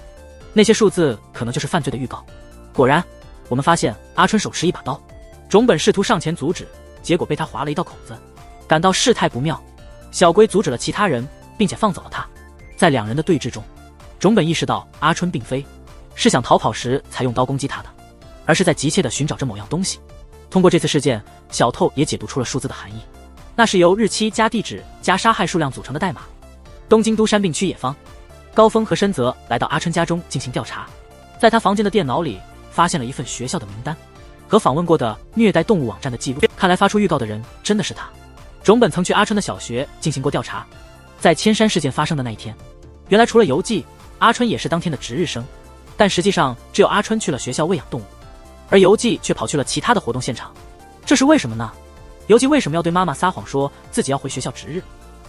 那些数字可能就是犯罪的预告。果然，我们发现阿春手持一把刀，种本试图上前阻止，结果被他划了一道口子。感到事态不妙，小龟阻止了其他人，并且放走了他。在2人的对峙中，种本意识到阿春并非是想逃跑时才用刀攻击他的，而是在急切地寻找着某样东西。通过这次事件，小透也解读出了数字的含义，那是由日期加地址加杀害数量组成的代码。东京都山病区野方，高峰和深泽来到阿春家中进行调查，在他房间的电脑里发现了一份学校的名单和访问过的虐待动物网站的记录，看来发出预告的人真的是他。种本曾去阿春的小学进行过调查，在千山事件发生的那一天，原来除了游纪，阿春也是当天的值日生，但实际上只有阿春去了学校喂养动物，而游纪却跑去了其他的活动现场，这是为什么呢？游纪为什么要对妈妈撒谎说自己要回学校值日？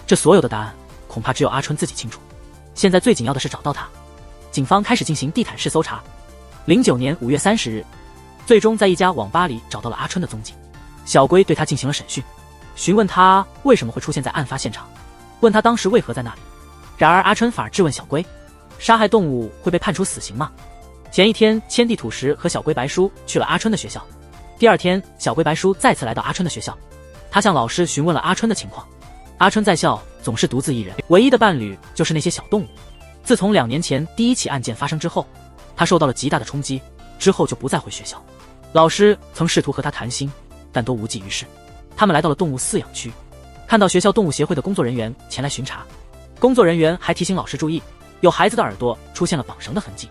这所有的答案恐怕只有阿春自己清楚。现在最紧要的是找到他。警方开始进行地毯式搜查。09年5月30日，最终在一家网吧里找到了阿春的踪迹。小龟对他进行了审讯，询问他为什么会出现在案发现场，问他当时为何在那里。然而阿春反而质问小龟，杀害动物会被判处死刑吗？前一天，千地土石和小龟白叔去了阿春的学校。第二天，小龟白叔再次来到阿春的学校，他向老师询问了阿春的情况。阿春在校总是独自一人，唯一的伴侣就是那些小动物。自从2年前第一起案件发生之后，他受到了极大的冲击，之后就不再回学校。老师曾试图和他谈心，但都无济于事。他们来到了动物饲养区，看到学校动物协会的工作人员前来巡查，工作人员还提醒老师注意，有孩子的耳朵出现了绑绳的痕迹，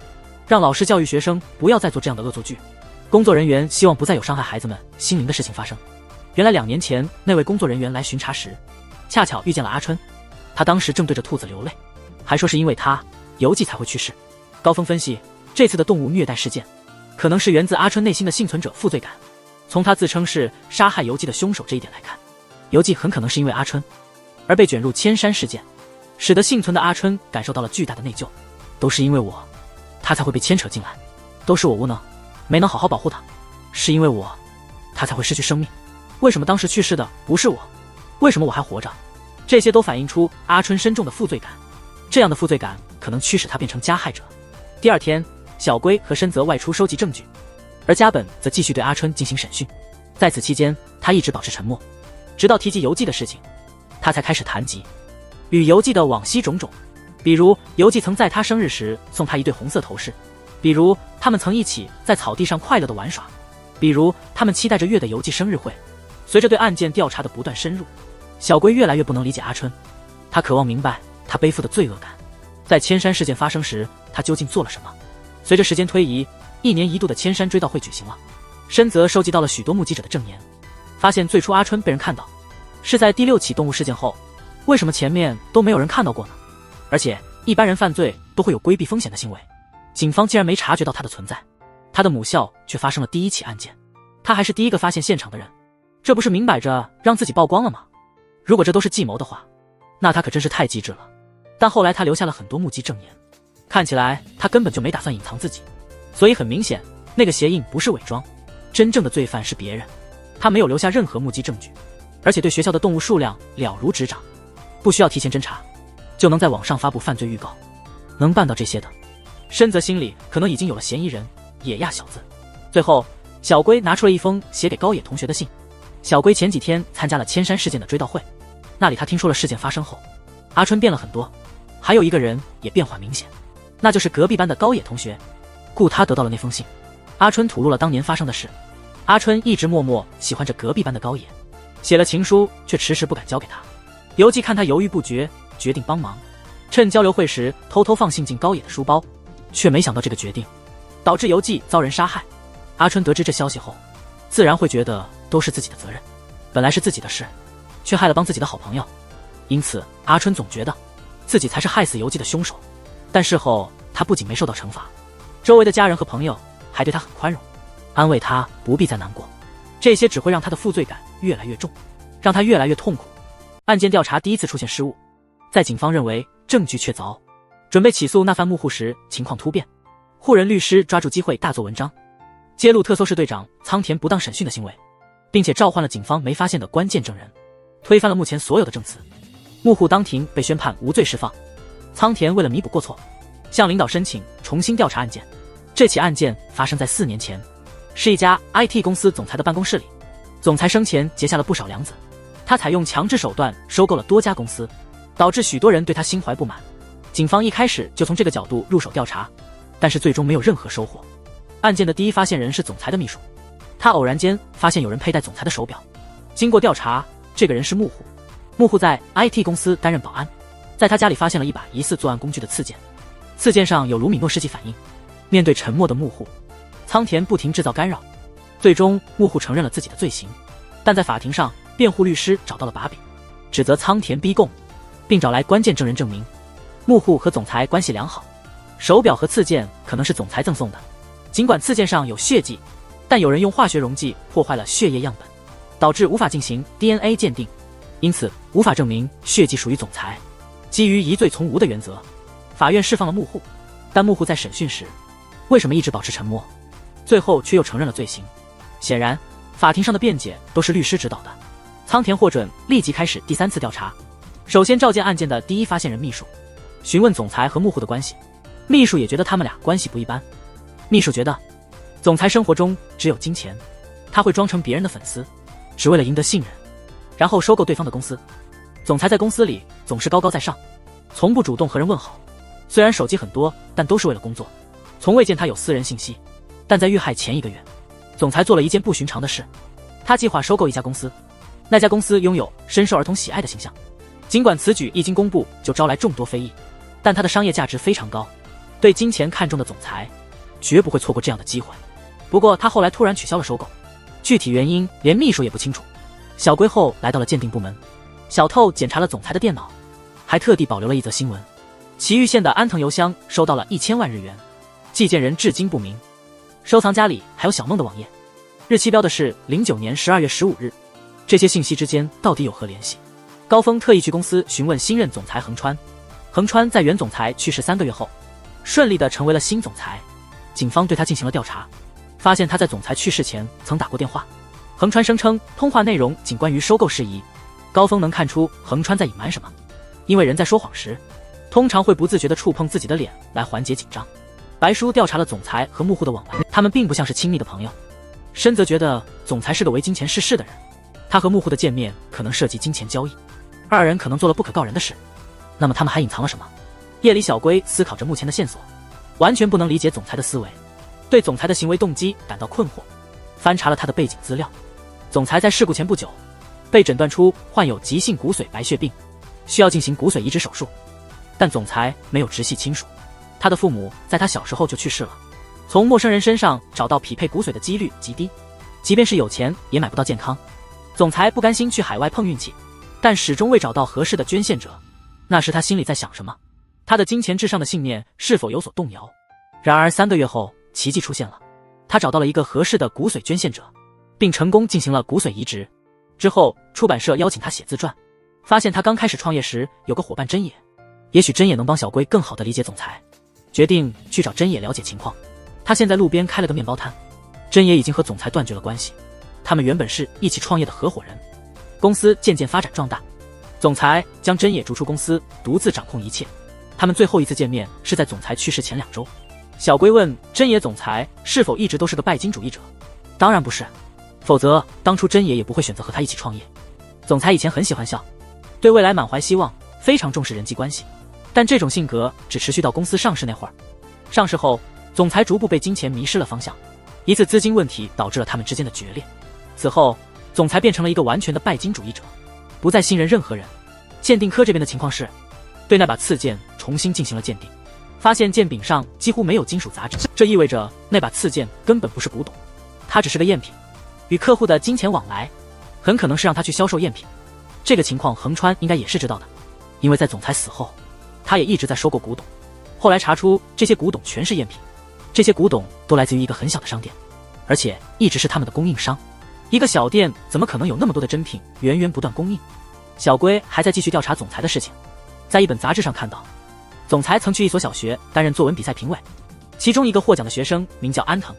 让老师教育学生不要再做这样的恶作剧。工作人员希望不再有伤害孩子们心灵的事情发生。原来2年前那位工作人员来巡查时，恰巧遇见了阿春，他当时正对着兔子流泪，还说是因为他游纪才会去世。高峰分析，这次的动物虐待事件可能是源自阿春内心的幸存者负罪感。从他自称是杀害游纪的凶手这一点来看，游纪很可能是因为阿春而被卷入千山事件，使得幸存的阿春感受到了巨大的内疚。都是因为我，他才会被牵扯进来，都是我无能，没能好好保护他，是因为我，他才会失去生命。为什么当时去世的不是我？为什么我还活着？这些都反映出阿春深重的负罪感，这样的负罪感可能驱使他变成加害者。第二天，小龟和深泽外出收集证据，而加本则继续对阿春进行审讯。在此期间，他一直保持沉默，直到提及游纪的事情，他才开始谈及与游纪的往昔种种，比如游纪曾在他生日时送他一对红色头饰，比如他们曾一起在草地上快乐地玩耍，比如他们期待着月的游纪生日会。随着对案件调查的不断深入，小龟越来越不能理解阿春，他渴望明白他背负的罪恶感，在千山事件发生时他究竟做了什么。随着时间推移，1年1度的千山追悼会举行了。深泽收集到了许多目击者的证言，发现最初阿春被人看到是在第6起动物事件后，为什么前面都没有人看到过呢？而且一般人犯罪都会有规避风险的行为，警方竟然没察觉到他的存在，他的母校却发生了第1起案件，他还是第一个发现现场的人，这不是明摆着让自己曝光了吗？如果这都是计谋的话，那他可真是太机智了。但后来他留下了很多目击证言，看起来他根本就没打算隐藏自己，所以很明显那个鞋印不是伪装，真正的罪犯是别人。他没有留下任何目击证据，而且对学校的动物数量了如指掌，不需要提前侦查就能在网上发布犯罪预告。能办到这些的，深泽心里可能已经有了嫌疑人野亚小子。最后小龟拿出了一封写给高野同学的信。小龟前几天参加了千山事件的追悼会，那里他听说了事件发生后，阿春变了很多，还有一个人也变化明显，那就是隔壁班的高野同学，故他得到了那封信。阿春吐露了当年发生的事。阿春一直默默喜欢着隔壁班的高野，写了情书却迟迟不敢交给他。游纪看他犹豫不决，决定帮忙，趁交流会时偷偷放信进高野的书包，却没想到这个决定导致游纪遭人杀害。阿春得知这消息后，自然会觉得都是自己的责任，本来是自己的事，却害了帮自己的好朋友，因此阿春总觉得自己才是害死游纪的凶手。但事后他不仅没受到惩罚，周围的家人和朋友还对他很宽容，安慰他不必再难过，这些只会让他的负罪感越来越重，让他越来越痛苦。案件调查第一次出现失误，在警方认为证据确凿，准备起诉那番幕户时情况突变，护人律师抓住机会大做文章，揭露特搜市队长仓田不当审讯的行为，并且召唤了警方没发现的关键证人，推翻了目前所有的证词。幕户当庭被宣判无罪释放。仓田为了弥补过错，向领导申请重新调查案件。这起案件发生在4年前，是一家 IT 公司总裁的办公室里。总裁生前结下了不少梁子，他采用强制手段收购了多家公司，导致许多人对他心怀不满。警方一开始就从这个角度入手调查，但是最终没有任何收获。案件的第一发现人是总裁的秘书，他偶然间发现有人佩戴总裁的手表。经过调查，这个人是木户。木户在 IT 公司担任保安，在他家里发现了一把疑似作案工具的刺剑，刺剑上有卢米诺试剂反应。面对沉默的木户，仓田不停制造干扰，最终木户承认了自己的罪行。但在法庭上，辩护律师找到了把柄，指责仓田逼供，并找来关键证人证明木户和总裁关系良好。手表和刺剑可能是总裁赠送的，尽管刺剑上有血迹，但有人用化学溶剂破坏了血液样本，导致无法进行 DNA 鉴定，因此无法证明血迹属于总裁。基于疑罪从无的原则，法院释放了木户。但木户在审讯时为什么一直保持沉默？最后却又承认了罪行。显然，法庭上的辩解都是律师指导的。仓田获准立即开始第3次调查。首先召见案件的第一发现人秘书，询问总裁和木户的关系。秘书也觉得他们俩关系不一般。秘书觉得总裁生活中只有金钱，他会装成别人的粉丝，只为了赢得信任，然后收购对方的公司。总裁在公司里总是高高在上，从不主动和人问好。虽然手机很多，但都是为了工作，从未见他有私人信息。但在遇害前1个月，总裁做了一件不寻常的事，他计划收购一家公司。那家公司拥有深受儿童喜爱的形象，尽管此举一经公布就招来众多非议，但它的商业价值非常高。对金钱看重的总裁绝不会错过这样的机会。不过他后来突然取消了收购，具体原因连秘书也不清楚。小龟后来到了鉴定部门，小透检查了总裁的电脑，还特地保留了一则新闻：埼玉县的安藤邮箱收到了1000万日元，寄件人至今不明。收藏夹里还有小梦的网页，日期标的是09年12月15日。这些信息之间到底有何联系？高峰特意去公司询问新任总裁横川。横川在原总裁去世3个月后，顺利地成为了新总裁。警方对他进行了调查，发现他在总裁去世前曾打过电话。横川声称通话内容仅关于收购事宜。高峰能看出横川在隐瞒什么，因为人在说谎时，通常会不自觉地触碰自己的脸来缓解紧张。白书调查了总裁和木户的往来，他们并不像是亲密的朋友。深则觉得总裁是个为金钱逝世的人，他和木户的见面可能涉及金钱交易，二人可能做了不可告人的事。那么他们还隐藏了什么？夜里小龟思考着目前的线索，完全不能理解总裁的思维，对总裁的行为动机感到困惑。翻查了他的背景资料，总裁在事故前不久被诊断出患有急性骨髓白血病，需要进行骨髓移植手术。但总裁没有直系亲属，他的父母在他小时候就去世了。从陌生人身上找到匹配骨髓的几率极低，即便是有钱也买不到健康。总裁不甘心去海外碰运气，但始终未找到合适的捐献者。那时他心里在想什么？他的金钱至上的信念是否有所动摇？然而3个月后，奇迹出现了，他找到了一个合适的骨髓捐献者，并成功进行了骨髓移植。之后出版社邀请他写自传，发现他刚开始创业时有个伙伴真野，也许真野能帮小龟更好地理解总裁，决定去找真野了解情况。他现在路边开了个面包摊，真野已经和总裁断绝了关系，他们原本是一起创业的合伙人。公司渐渐发展壮大，总裁将真野逐出公司，独自掌控一切。他们最后一次见面是在总裁去世前2周。小龟问真野总裁是否一直都是个拜金主义者，当然不是，否则当初真野也不会选择和他一起创业。总裁以前很喜欢笑，对未来满怀希望，非常重视人际关系，但这种性格只持续到公司上市那会儿。上市后，总裁逐步被金钱迷失了方向，一次资金问题导致了他们之间的决裂。此后，总裁变成了一个完全的拜金主义者，不再信任任何人。鉴定科这边的情况是，对那把刺剑重新进行了鉴定，发现剑柄上几乎没有金属杂质，这意味着那把刺剑根本不是古董，它只是个赝品。与客户的金钱往来，很可能是让他去销售赝品。这个情况横川应该也是知道的，因为在总裁死后，他也一直在收购古董。后来查出这些古董全是赝品，这些古董都来自于一个很小的商店，而且一直是他们的供应商。一个小店怎么可能有那么多的真品源源不断供应？小龟还在继续调查总裁的事情，在一本杂志上看到，总裁曾去一所小学担任作文比赛评委，其中一个获奖的学生名叫安藤，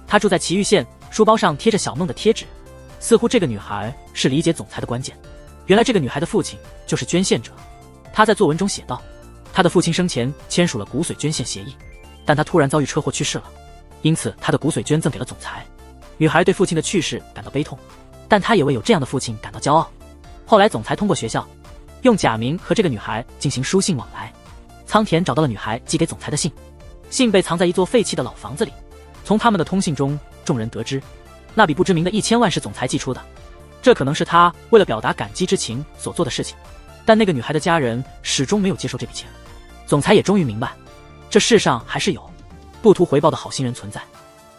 他住在埼玉县，书包上贴着小梦的贴纸，似乎这个女孩是理解总裁的关键。原来这个女孩的父亲就是捐献者。他在作文中写道，他的父亲生前签署了骨髓捐献协议，但他突然遭遇车祸去世了，因此他的骨髓捐赠给了总裁。女孩对父亲的去世感到悲痛，但她也为有这样的父亲感到骄傲。后来总裁通过学校用假名和这个女孩进行书信往来，仓田找到了女孩寄给总裁的信，信被藏在一座废弃的老房子里。从他们的通信中，众人得知，那笔不知名的1000万是总裁寄出的，这可能是他为了表达感激之情所做的事情。但那个女孩的家人始终没有接受这笔钱。总裁也终于明白，这世上还是有不图回报的好心人存在。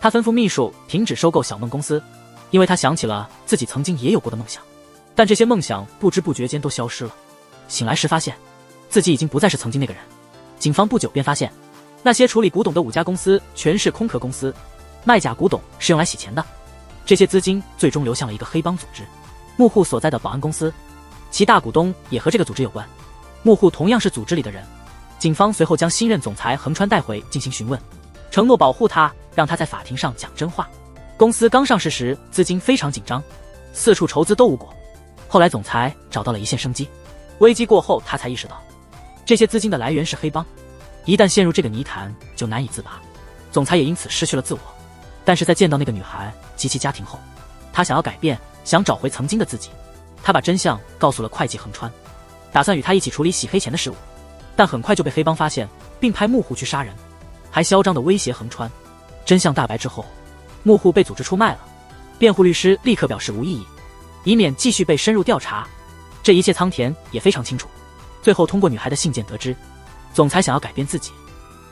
他吩咐秘书停止收购小梦公司，因为他想起了自己曾经也有过的梦想，但这些梦想不知不觉间都消失了。醒来时发现自己已经不再是曾经那个人。警方不久便发现，那些处理古董的5家公司全是空壳公司，卖假古董是用来洗钱的。这些资金最终流向了一个黑帮组织幕户所在的保安公司，其大股东也和这个组织有关。幕户同样是组织里的人。警方随后将新任总裁横川带回进行询问，承诺保护他，让他在法庭上讲真话。公司刚上市时资金非常紧张，四处筹资都无果。后来总裁找到了一线生机，危机过后他才意识到，这些资金的来源是黑帮，一旦陷入这个泥潭就难以自拔。总裁也因此失去了自我。但是在见到那个女孩及其家庭后，他想要改变，想找回曾经的自己。他把真相告诉了会计横川，打算与他一起处理洗黑钱的事务。但很快就被黑帮发现，并派幕户去杀人，还嚣张地威胁横川。真相大白之后，幕户被组织出卖了。辩护律师立刻表示无异议，以免继续被深入调查。这一切仓田也非常清楚。最后通过女孩的信件得知，总裁想要改变自己，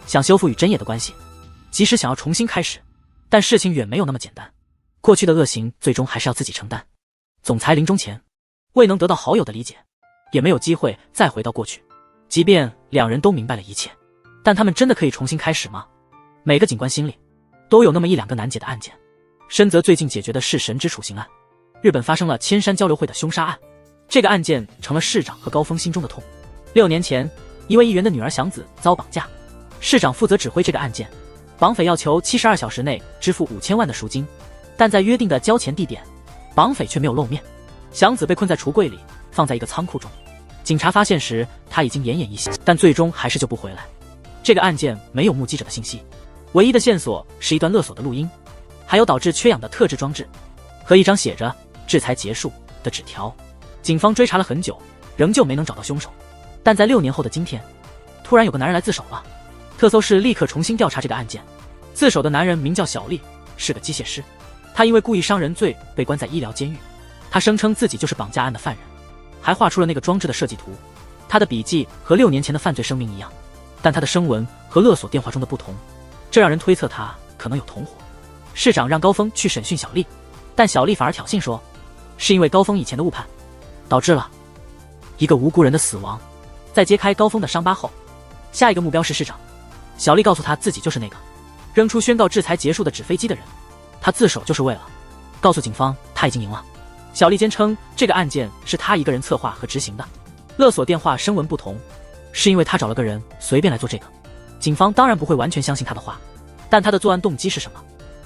想修复与真野的关系，即使想要重新开始，但事情远没有那么简单。过去的恶行最终还是要自己承担。总裁临终前未能得到好友的理解，也没有机会再回到过去。即便两人都明白了一切，但他们真的可以重新开始吗？每个警官心里都有那么1-2个难解的案件。深泽最近解决的是神之处刑案。日本发生了千山交流会的凶杀案，这个案件成了市长和高峰心中的痛。6年前，一位议员的女儿祥子遭绑架，市长负责指挥这个案件，绑匪要求72小时内支付5000万的赎金，但在约定的交钱地点，绑匪却没有露面。祥子被困在橱柜里，放在一个仓库中。警察发现时，他已经奄奄一息，但最终还是救不回来。这个案件没有目击者的信息，唯一的线索是一段勒索的录音，还有导致缺氧的特制装置，和一张写着“制裁结束”的纸条。警方追查了很久，仍旧没能找到凶手。但在6年后的今天，突然有个男人来自首了。特搜市立刻重新调查这个案件。自首的男人名叫小丽，是个机械师。他因为故意伤人罪被关在医疗监狱。他声称自己就是绑架案的犯人，还画出了那个装置的设计图。他的笔记和6年前的犯罪声明一样，但他的声纹和勒索电话中的不同，这让人推测他可能有同伙。市长让高峰去审讯小丽，但小丽反而挑衅说，是因为高峰以前的误判，导致了一个无辜人的死亡。在揭开高峰的伤疤后，下一个目标是市长。小丽告诉他自己就是那个扔出宣告制裁结束的纸飞机的人，他自首就是为了告诉警方他已经赢了。小丽坚称这个案件是他一个人策划和执行的，勒索电话声纹不同，是因为他找了个人随便来做这个。警方当然不会完全相信他的话，但他的作案动机是什么？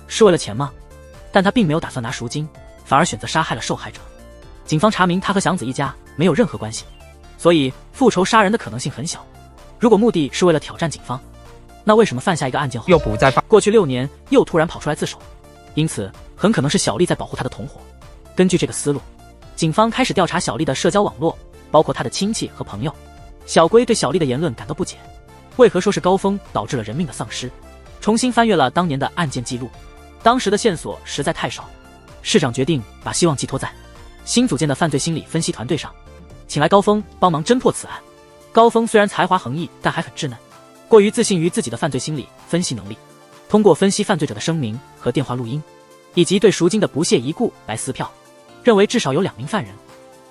是为了钱吗？但他并没有打算拿赎金，反而选择杀害了受害者。警方查明他和祥子一家没有任何关系，所以复仇杀人的可能性很小。如果目的是为了挑战警方，那为什么犯下一个案件后又不再犯？过去6年又突然跑出来自首？因此很可能是小丽在保护他的同伙。根据这个思路，警方开始调查小丽的社交网络，包括她的亲戚和朋友。小龟对小丽的言论感到不解，为何说是高峰导致了人命的丧失？重新翻阅了当年的案件记录，当时的线索实在太少。市长决定把希望寄托在新组建的犯罪心理分析团队上，请来高峰帮忙侦破此案。高峰虽然才华横溢，但还很稚嫩，过于自信于自己的犯罪心理分析能力。通过分析犯罪者的声明和电话录音，以及对赎金的不屑一顾来撕票，认为至少有2名犯人，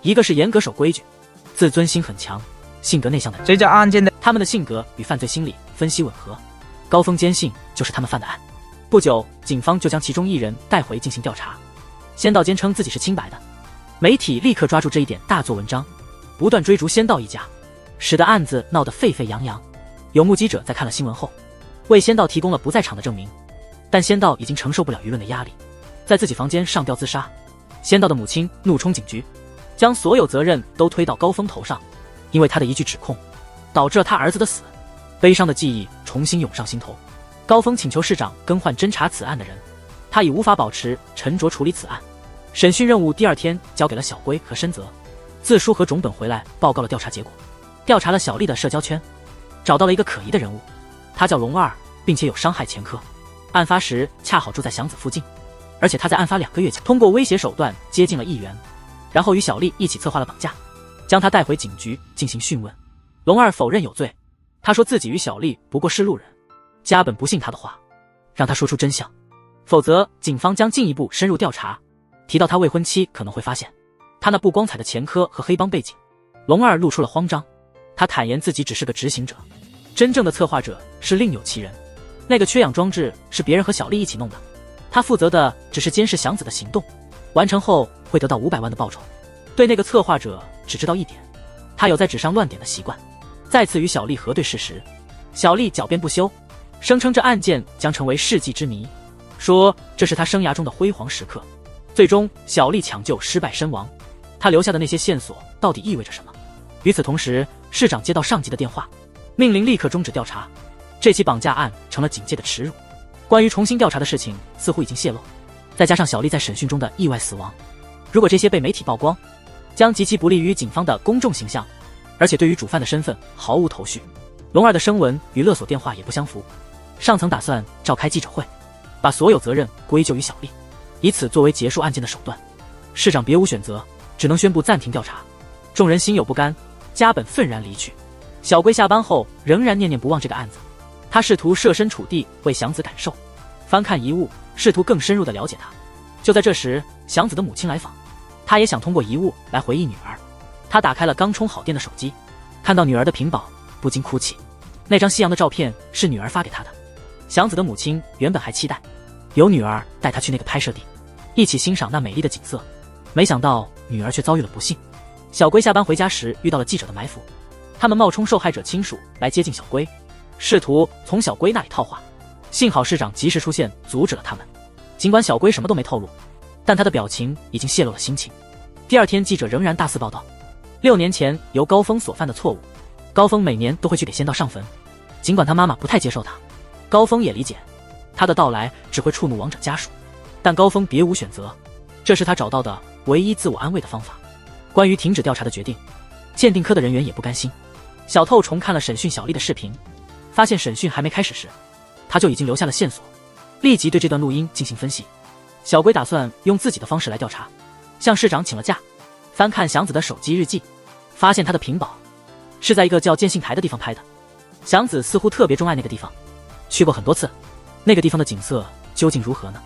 一个是严格守规矩、自尊心很强、性格内向的人。这家案件的他们的性格与犯罪心理分析吻合，高峰坚信就是他们犯的案。不久，警方就将其中1人带回进行调查。仙道坚称自己是清白的，媒体立刻抓住这一点大做文章，不断追逐仙道一家，使得案子闹得沸沸扬扬。有目击者在看了新闻后，为仙道提供了不在场的证明，但仙道已经承受不了舆论的压力，在自己房间上吊自杀。仙道的母亲怒冲警局，将所有责任都推到高峰头上，因为他的一句指控，导致了他儿子的死。悲伤的记忆重新涌上心头。高峰请求市长更换侦查此案的人，他已无法保持沉着处理此案。审讯任务第2天交给了小龟和深泽，自书和种本回来报告了调查结果。调查了小丽的社交圈，找到了一个可疑的人物，他叫龙二，并且有伤害前科。案发时恰好住在祥子附近，而且他在案发2个月前通过威胁手段接近了议员，然后与小丽一起策划了绑架，将他带回警局进行讯问。龙二否认有罪，他说自己与小丽不过是路人，家本不信他的话，让他说出真相，否则警方将进一步深入调查。提到他未婚妻可能会发现他那不光彩的前科和黑帮背景，龙二露出了慌张。他坦言自己只是个执行者，真正的策划者是另有其人。那个缺氧装置是别人和小丽一起弄的，他负责的只是监视祥子的行动，完成后会得到500万的报酬。对那个策划者只知道一点，他有在纸上乱点的习惯。再次与小丽核对事实，小丽狡辩不休，声称这案件将成为世纪之谜，说这是他生涯中的辉煌时刻。最终小丽抢救失败身亡，他留下的那些线索到底意味着什么？与此同时，市长接到上级的电话，命令立刻终止调查。这起绑架案成了警界的耻辱，关于重新调查的事情似乎已经泄露，再加上小丽在审讯中的意外死亡，如果这些被媒体曝光，将极其不利于警方的公众形象，而且对于主犯的身份毫无头绪。龙二的声纹与勒索电话也不相符，上层打算召开记者会，把所有责任归咎于小丽，以此作为结束案件的手段。市长别无选择，只能宣布暂停调查。众人心有不甘，家本愤然离去。小龟下班后仍然念念不忘这个案子，他试图设身处地为祥子感受，翻看遗物，试图更深入地了解他。就在这时，祥子的母亲来访，他也想通过遗物来回忆女儿。他打开了刚充好电的手机，看到女儿的屏保，不禁哭泣。那张夕阳的照片是女儿发给他的。祥子的母亲原本还期待有女儿带他去那个拍摄地，一起欣赏那美丽的景色，没想到女儿却遭遇了不幸。小龟下班回家时遇到了记者的埋伏，他们冒充受害者亲属来接近小龟，试图从小龟那里套话。幸好市长及时出现阻止了他们，尽管小龟什么都没透露，但他的表情已经泄露了心情。第二天记者仍然大肆报道6年前由高峰所犯的错误。高峰每年都会去给仙道上坟，尽管他妈妈不太接受他，高峰也理解他的到来只会触怒亡者家属，但高峰别无选择，这是他找到的唯一自我安慰的方法。关于停止调查的决定，鉴定科的人员也不甘心。小透重看了审讯小丽的视频，发现审讯还没开始时，他就已经留下了线索，立即对这段录音进行分析。小龟打算用自己的方式来调查，向市长请了假，翻看祥子的手机日记，发现他的屏保是在一个叫建信台的地方拍的。祥子似乎特别钟爱那个地方，去过很多次，那个地方的景色究竟如何呢？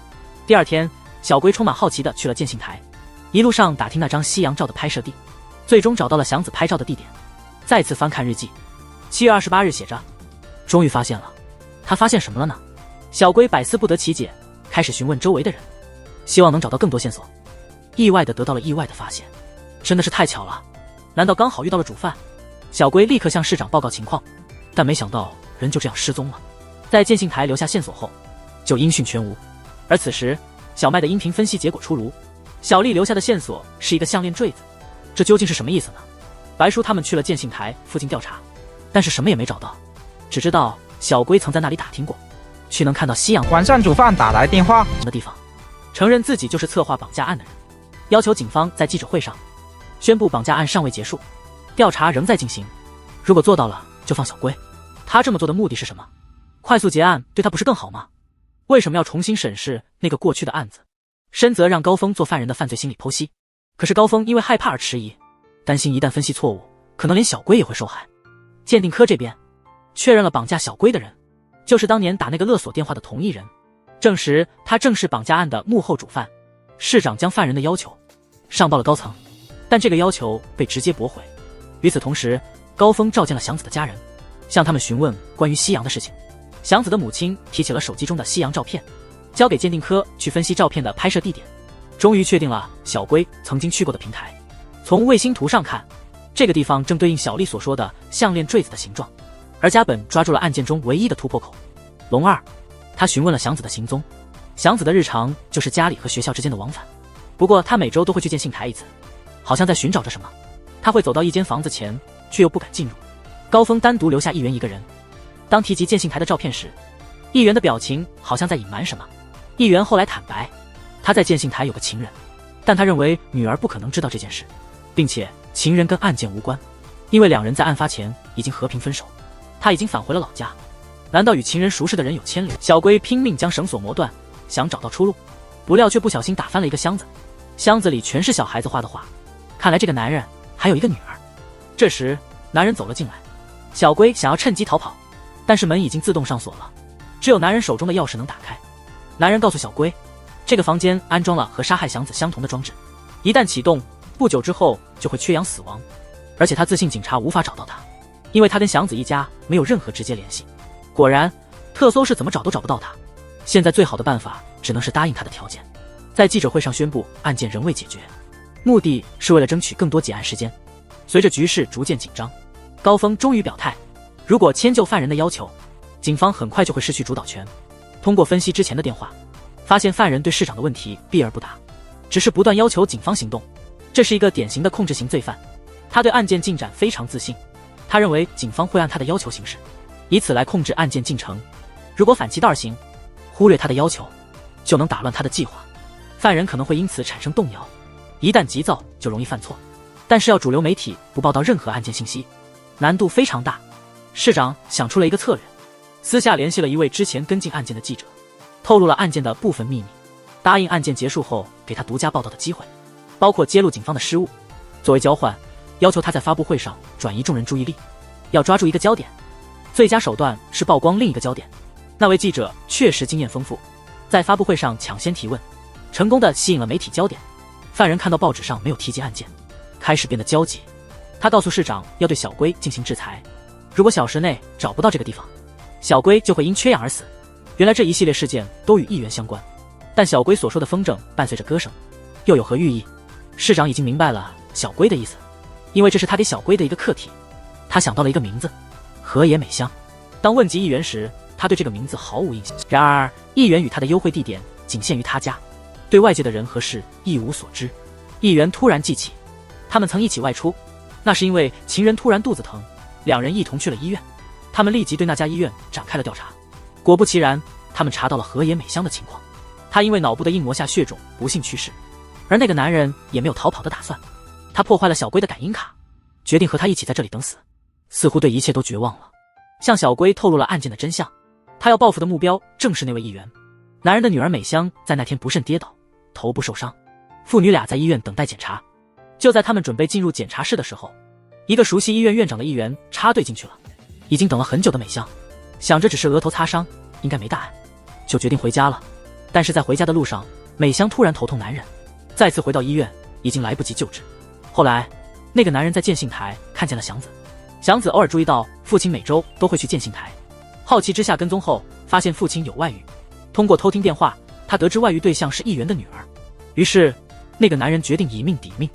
第二天，小龟充满好奇地去了建信台，一路上打听那张夕阳照的拍摄地，最终找到了祥子拍照的地点。再次翻看日记，7月28日写着，终于发现了。他发现什么了呢？小龟百思不得其解，开始询问周围的人，希望能找到更多线索。意外地得到了意外的发现，真的是太巧了，难道刚好遇到了主犯？小龟立刻向市长报告情况，但没想到人就这样失踪了。在建信台留下线索后，就音讯全无。而此时，小麦的音频分析结果出炉，小丽留下的线索是一个项链坠子，这究竟是什么意思呢？白叔他们去了建信台附近调查，但是什么也没找到，只知道小龟曾在那里打听过，去能看到夕阳晚上主犯打来电话的地方，承认自己就是策划绑架案的人，要求警方在记者会上宣布绑架案尚未结束，调查仍在进行，如果做到了就放小龟。他这么做的目的是什么？快速结案对他不是更好吗？为什么要重新审视那个过去的案子？深则让高峰做犯人的犯罪心理剖析，可是高峰因为害怕而迟疑，担心一旦分析错误，可能连小龟也会受害。鉴定科这边确认了绑架小龟的人就是当年打那个勒索电话的同一人，证实他正是绑架案的幕后主犯。市长将犯人的要求上报了高层，但这个要求被直接驳回。与此同时，高峰召见了祥子的家人，向他们询问关于夕阳的事情。祥子的母亲提起了手机中的夕阳照片，交给鉴定科去分析照片的拍摄地点，终于确定了小龟曾经去过的平台。从卫星图上看，这个地方正对应小丽所说的项链坠子的形状，而家本抓住了案件中唯一的突破口。龙二，他询问了祥子的行踪。祥子的日常就是家里和学校之间的往返，不过他每周都会去建信台一次，好像在寻找着什么。他会走到一间房子前，却又不敢进入。高峰单独留下议员一个人。当提及建信台的照片时，议员的表情好像在隐瞒什么。议员后来坦白，他在建信台有个情人，但他认为女儿不可能知道这件事，并且情人跟案件无关，因为两人在案发前已经和平分手，他已经返回了老家。难道与情人熟识的人有牵连？小龟拼命将绳索磨断，想找到出路，不料却不小心打翻了一个箱子，箱子里全是小孩子画的画。看来这个男人还有一个女儿。这时，男人走了进来，小龟想要趁机逃跑，但是门已经自动上锁了，只有男人手中的钥匙能打开。男人告诉小龟，这个房间安装了和杀害祥子相同的装置，一旦启动，不久之后就会缺氧死亡。而且他自信警察无法找到他，因为他跟祥子一家没有任何直接联系。果然，特搜是怎么找都找不到他。现在最好的办法只能是答应他的条件，在记者会上宣布案件仍未解决，目的是为了争取更多结案时间。随着局势逐渐紧张，高峰终于表态，如果迁就犯人的要求，警方很快就会失去主导权。通过分析之前的电话，发现犯人对市长的问题避而不答，只是不断要求警方行动。这是一个典型的控制型罪犯，他对案件进展非常自信，他认为警方会按他的要求行事，以此来控制案件进程。如果反其道而行，忽略他的要求，就能打乱他的计划，犯人可能会因此产生动摇，一旦急躁就容易犯错。但是要主流媒体不报道任何案件信息，难度非常大。市长想出了一个策略，私下联系了一位之前跟进案件的记者，透露了案件的部分秘密，答应案件结束后给他独家报道的机会，包括揭露警方的失误。作为交换，要求他在发布会上转移众人注意力，要抓住一个焦点。最佳手段是曝光另一个焦点。那位记者确实经验丰富，在发布会上抢先提问，成功地吸引了媒体焦点。犯人看到报纸上没有提及案件，开始变得焦急。他告诉市长要对小龟进行制裁，如果小时内找不到这个地方，小龟就会因缺氧而死。原来这一系列事件都与议员相关，但小龟所说的风筝伴随着歌声，又有何寓意？市长已经明白了小龟的意思，因为这是他给小龟的一个课题。他想到了一个名字，河野美香。当问及议员时，他对这个名字毫无印象。然而，议员与他的幽会地点仅限于他家，对外界的人和事一无所知。议员突然记起，他们曾一起外出，那是因为情人突然肚子疼，两人一同去了医院。他们立即对那家医院展开了调查，果不其然，他们查到了河野美香的情况。她因为脑部的硬膜下血肿不幸去世，而那个男人也没有逃跑的打算。他破坏了小龟的感应卡，决定和他一起在这里等死，似乎对一切都绝望了。向小龟透露了案件的真相，他要报复的目标正是那位议员。男人的女儿美香在那天不慎跌倒，头部受伤，父女俩在医院等待检查。就在他们准备进入检查室的时候，一个熟悉医院院长的议员插队进去了。已经等了很久的美香想着只是额头擦伤，应该没大碍，就决定回家了。但是在回家的路上，美香突然头痛难忍，再次回到医院，已经来不及救治。后来那个男人在建信台看见了祥子，祥子偶尔注意到父亲每周都会去建信台，好奇之下跟踪后发现父亲有外遇。通过偷听电话，他得知外遇对象是议员的女儿，于是那个男人决定以命抵命，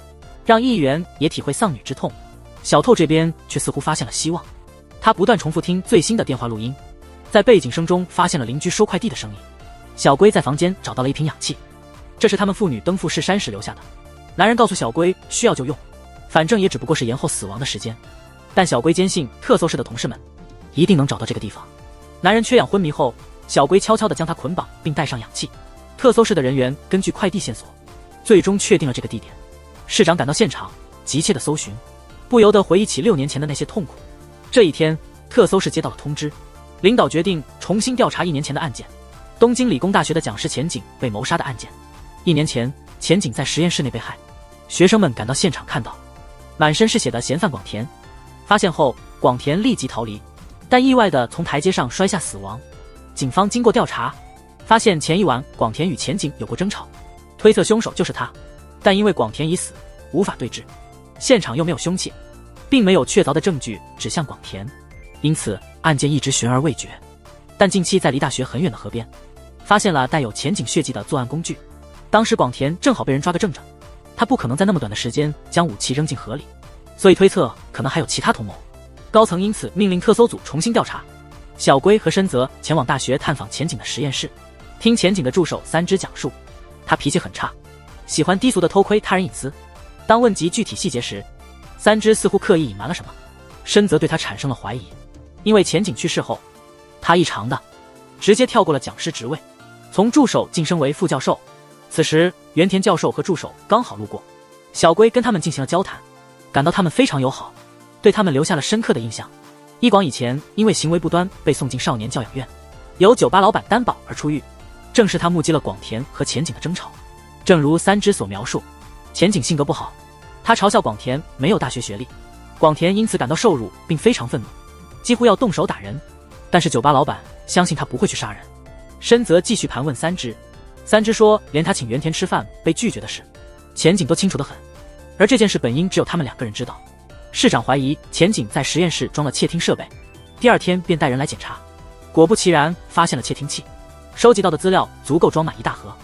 让议员也体会丧女之痛。小透这边却似乎发现了希望，他不断重复听最新的电话录音，在背景声中发现了邻居收快递的声音。小龟在房间找到了一瓶氧气，这是他们父女登富士山时留下的。男人告诉小龟需要就用，反正也只不过是延后死亡的时间。但小龟坚信特搜室的同事们一定能找到这个地方。男人缺氧昏迷后，小龟悄悄地将他捆绑并带上氧气。特搜室的人员根据快递线索，最终确定了这个地点。市长赶到现场，急切地搜寻，不由得回忆起6年前的那些痛苦。这一天，特搜室接到了通知，领导决定重新调查1年前的案件，东京理工大学的讲师前景被谋杀的案件。1年前，前景在实验室内被害，学生们赶到现场看到，满身是血的嫌犯广田。发现后，广田立即逃离，但意外地从台阶上摔下死亡。警方经过调查，发现前一晚广田与前景有过争吵，推测凶手就是他，但因为广田已死，无法对质，现场又没有凶器，并没有确凿的证据指向广田，因此案件一直悬而未决。但近期在离大学很远的河边，发现了带有前景血迹的作案工具，当时广田正好被人抓个正着，他不可能在那么短的时间将武器扔进河里，所以推测可能还有其他同谋。高层因此命令特搜组重新调查。小龟和深泽前往大学探访前景的实验室，听前景的助手三枝讲述，他脾气很差，喜欢低俗的偷窥他人隐私。当问及具体细节时，三枝似乎刻意隐瞒了什么，深泽对他产生了怀疑，因为前景去世后，他异常的直接跳过了讲师职位，从助手晋升为副教授。此时原田教授和助手刚好路过，小龟跟他们进行了交谈，感到他们非常友好，对他们留下了深刻的印象。一广以前因为行为不端被送进少年教养院，由酒吧老板担保而出狱，正是他目击了广田和前景的争吵。正如三枝所描述，前景性格不好，他嘲笑广田没有大学学历，广田因此感到受辱并非常愤怒，几乎要动手打人。但是酒吧老板相信他不会去杀人。深泽继续盘问三枝，三枝说连他请原田吃饭被拒绝的事，前景都清楚得很，而这件事本应只有他们2个人知道。市长怀疑前景在实验室装了窃听设备，第2天便带人来检查，果不其然发现了窃听器，收集到的资料足够装满一大盒。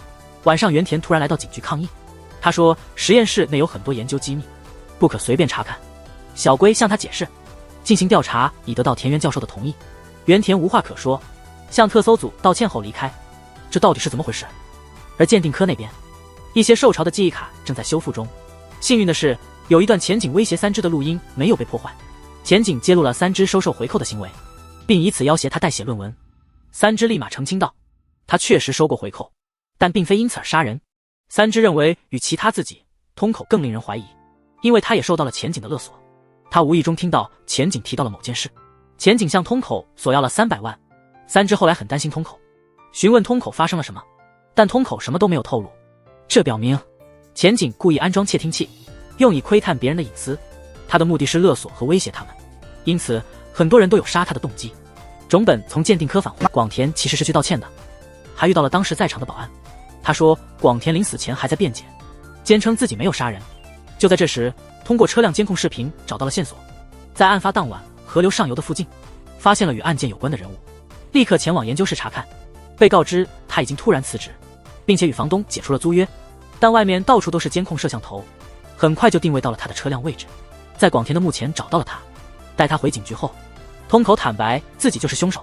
晚上原田突然来到警局抗议，他说实验室内有很多研究机密，不可随便查看。小龟向他解释，进行调查已得到田园教授的同意。原田无话可说，向特搜组道歉后离开。这到底是怎么回事？而鉴定科那边，一些受潮的记忆卡正在修复中。幸运的是，有一段前景威胁三枝的录音没有被破坏。前景揭露了三枝收受回扣的行为，并以此要挟他代写论文。三枝立马澄清道，他确实收过回扣，但并非因此而杀人。三枝认为与其他自己，通口更令人怀疑，因为他也受到了前景的勒索。他无意中听到前景提到了某件事，前景向通口索要了300万。三枝后来很担心通口，询问通口发生了什么，但通口什么都没有透露。这表明前景故意安装窃听器，用以窥探别人的隐私，他的目的是勒索和威胁他们，因此很多人都有杀他的动机。种本从鉴定科返回，广田其实是去道歉的，还遇到了当时在场的保安。他说广田临死前还在辩解，坚称自己没有杀人。就在这时，通过车辆监控视频找到了线索，在案发当晚河流上游的附近发现了与案件有关的人物，立刻前往研究室查看。被告知他已经突然辞职，并且与房东解除了租约，但外面到处都是监控摄像头，很快就定位到了他的车辆位置，在广田的墓前找到了他。带他回警局后，通口坦白自己就是凶手。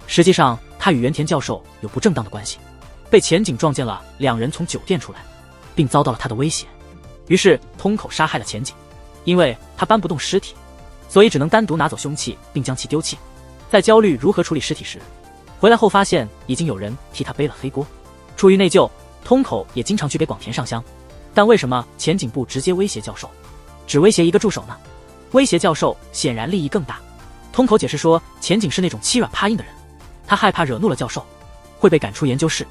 实际上他与原田教授有不正当的关系，被前景撞见了2人从酒店出来，并遭到了他的威胁。于是通口杀害了前景，因为他搬不动尸体，所以只能单独拿走凶器并将其丢弃。在焦虑如何处理尸体时，回来后发现已经有人替他背了黑锅。出于内疚，通口也经常去给广田上香。但为什么前景部直接威胁教授，只威胁一个助手呢？威胁教授显然利益更大。通口解释说，前景是那种欺软怕硬的人，他害怕惹怒了教授会被赶出研究室，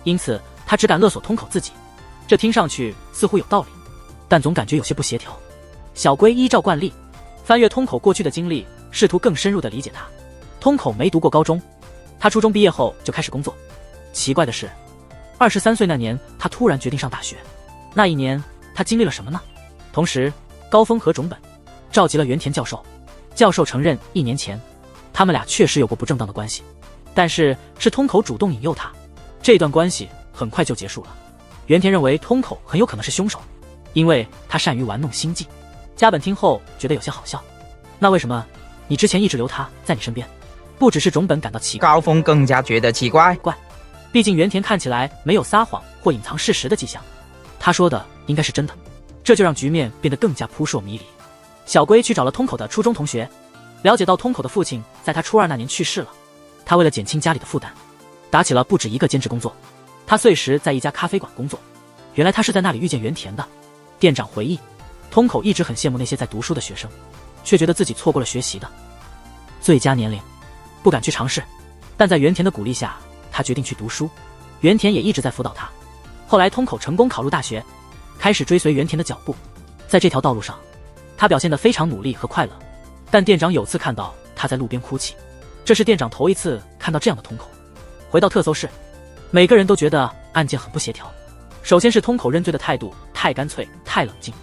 因此他只敢勒索通口自己。这听上去似乎有道理，但总感觉有些不协调。小龟依照惯例翻阅通口过去的经历，试图更深入地理解他。通口没读过高中，他初中毕业后就开始工作。奇怪的是，23岁那年他突然决定上大学。那一年他经历了什么呢？同时高峰和种本召集了原田教授，教授承认1年前他们俩确实有过不正当的关系，但是通口主动引诱他，这段关系很快就结束了。原田认为通口很有可能是凶手，因为他善于玩弄心计。加本听后觉得有些好笑，那为什么你之前一直留他在你身边？不只是种本感到奇怪，高峰更加觉得奇怪。毕竟原田看起来没有撒谎或隐藏事实的迹象，他说的应该是真的，这就让局面变得更加扑朔迷离。小龟去找了通口的初中同学，了解到通口的父亲在他初2那年去世了，他为了减轻家里的负担，打起了不止一个兼职工作。他岁时在一家咖啡馆工作，原来他是在那里遇见原田的。店长回忆，通口一直很羡慕那些在读书的学生，却觉得自己错过了学习的最佳年龄，不敢去尝试。但在原田的鼓励下，他决定去读书。原田也一直在辅导他。后来通口成功考入大学，开始追随原田的脚步。在这条道路上，他表现得非常努力和快乐。但店长有次看到他在路边哭泣，这是店长头一次看到这样的通口。回到特搜室，每个人都觉得案件很不协调。首先是通口认罪的态度太干脆太冷静，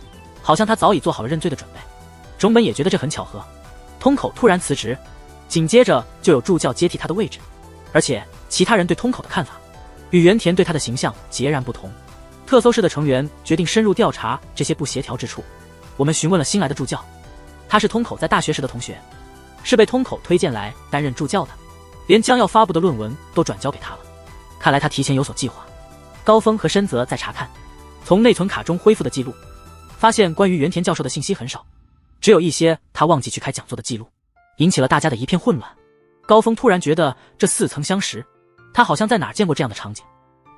好像他早已做好了认罪的准备。种本也觉得这很巧合，通口突然辞职，紧接着就有助教接替他的位置，而且其他人对通口的看法与原田对他的形象截然不同。特搜室的成员决定深入调查这些不协调之处。我们询问了新来的助教，他是通口在大学时的同学，是被通口推荐来担任助教的，连将要发布的论文都转交给他了。看来他提前有所计划。高峰和深泽在查看从内存卡中恢复的记录，发现关于原田教授的信息很少，只有一些他忘记去开讲座的记录，引起了大家的一片混乱。高峰突然觉得这似曾相识，他好像在哪儿见过这样的场景。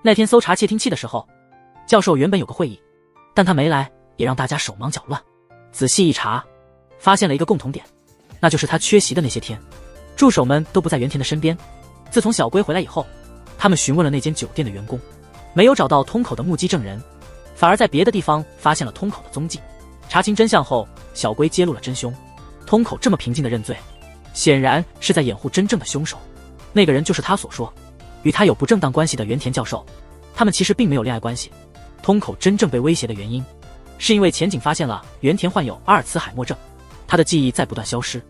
那天搜查窃听器的时候，教授原本有个会议，但他没来，也让大家手忙脚乱。仔细一查，发现了一个共同点，那就是他缺席的那些天，助手们都不在原田的身边。自从小龟回来以后，他们询问了那间酒店的员工，没有找到通口的目击证人，反而在别的地方发现了通口的踪迹。查清真相后，小龟揭露了真凶。通口这么平静的认罪，显然是在掩护真正的凶手。那个人就是他所说与他有不正当关系的原田教授，他们其实并没有恋爱关系。通口真正被威胁的原因，是因为前景发现了原田患有阿尔茨海默症，他的记忆在不断消失，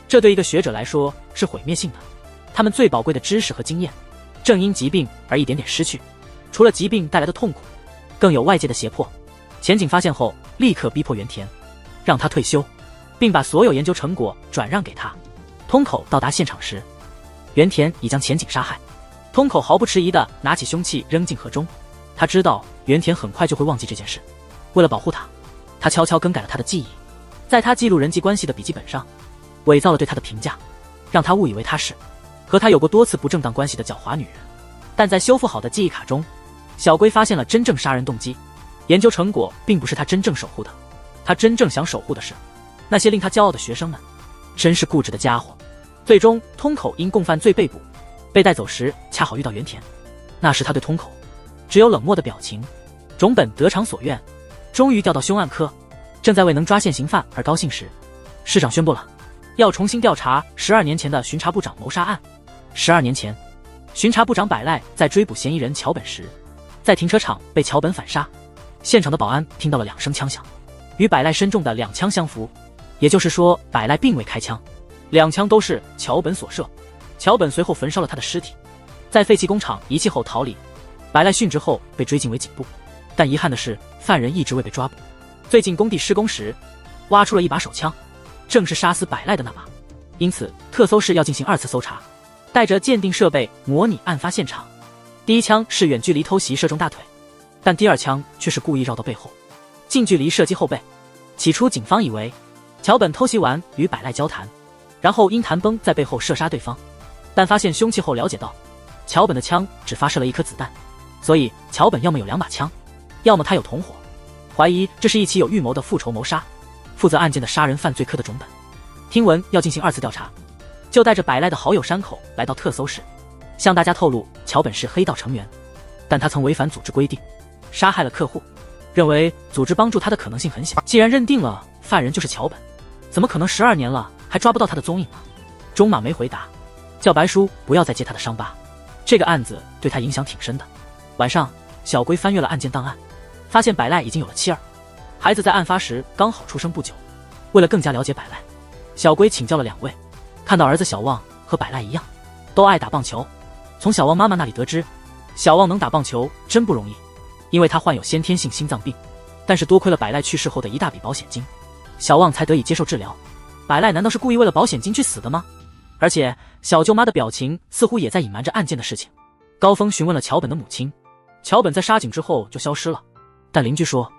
这对一个学者来说是毁灭性的。他们最宝贵的知识和经验，正因疾病而一点点失去。除了疾病带来的痛苦，更有外界的胁迫。前景发现后，立刻逼迫原田，让他退休，并把所有研究成果转让给他。通口到达现场时，原田已将前景杀害。通口毫不迟疑地拿起凶器扔进河中，他知道原田很快就会忘记这件事。为了保护他，他悄悄更改了他的记忆，在他记录人际关系的笔记本上伪造了对他的评价，让他误以为他是和他有过多次不正当关系的狡猾女人。但在修复好的记忆卡中，小龟发现了真正杀人动机。研究成果并不是他真正守护的，他真正想守护的是那些令他骄傲的学生们。真是固执的家伙。最终通口因共犯罪被捕，被带走时恰好遇到原田，那时他对通口只有冷漠的表情。种本得偿所愿，终于调到凶案科，正在为能抓现行犯而高兴时，市长宣布了要重新调查12年前的巡查部长谋杀案。12年前，巡查部长百赖在追捕嫌疑人桥本时，在停车场被桥本反杀。现场的保安听到了2声枪响，与百赖身中的2枪相符，也就是说百赖并未开枪，2枪都是桥本所射。桥本随后焚烧了他的尸体，在废弃工厂遗弃后逃离。百赖殉职后被追进为警部，但遗憾的是犯人一直未被抓捕。最近工地施工时挖出了一把手枪，正是杀死百赖的那把，因此特搜室要进行2次搜查，带着鉴定设备模拟案发现场。第一枪是远距离偷袭射中大腿，但第2枪却是故意绕到背后，近距离射击后背。起初警方以为桥本偷袭完与百赖交谈，然后因谈崩在背后射杀对方，但发现凶器后了解到桥本的枪只发射了1颗子弹，所以桥本要么有2把枪，要么他有同伙，怀疑这是一起有预谋的复仇谋杀。负责案件的杀人犯罪科的种本听闻要进行2次调查，就带着百赖的好友山口来到特搜室，向大家透露桥本是黑道成员，但他曾违反组织规定，杀害了客户，认为组织帮助他的可能性很小。既然认定了犯人就是桥本，怎么可能12年了还抓不到他的踪影呢？中马没回答，叫白叔不要再揭他的伤疤，这个案子对他影响挺深的。晚上，小龟翻阅了案件档案，发现百赖已经有了妻儿，孩子在案发时刚好出生不久。为了更加了解百赖，小龟请教了2位，看到儿子小旺和百赖一样，都爱打棒球。从小旺妈妈那里得知，小旺能打棒球真不容易，因为他患有先天性心脏病，但是多亏了百赖去世后的一大笔保险金，小旺才得以接受治疗。百赖难道是故意为了保险金去死的吗？而且小舅妈的表情似乎也在隐瞒着案件的事情。高峰询问了桥本的母亲，桥本在杀警之后就消失了，但邻居说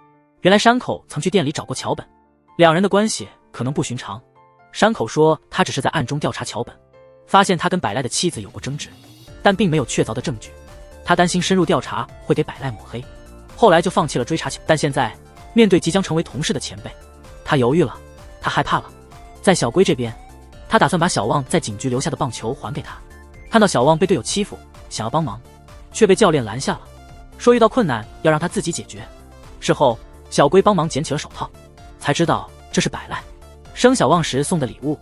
原来山口曾去店里找过桥本，2人的关系可能不寻常。山口说他只是在暗中调查桥本，发现他跟百赖的妻子有过争执，但并没有确凿的证据，他担心深入调查会给百赖抹黑，后来就放弃了追查。但现在面对即将成为同事的前辈，他犹豫了，他害怕了。在小龟这边，他打算把小旺在警局留下的棒球还给他。看到小旺被队友欺负，想要帮忙，却被教练拦下了，说遇到困难要让他自己解决。事后小龟帮忙捡起了手套，才知道这是百赖生小旺时送的礼物。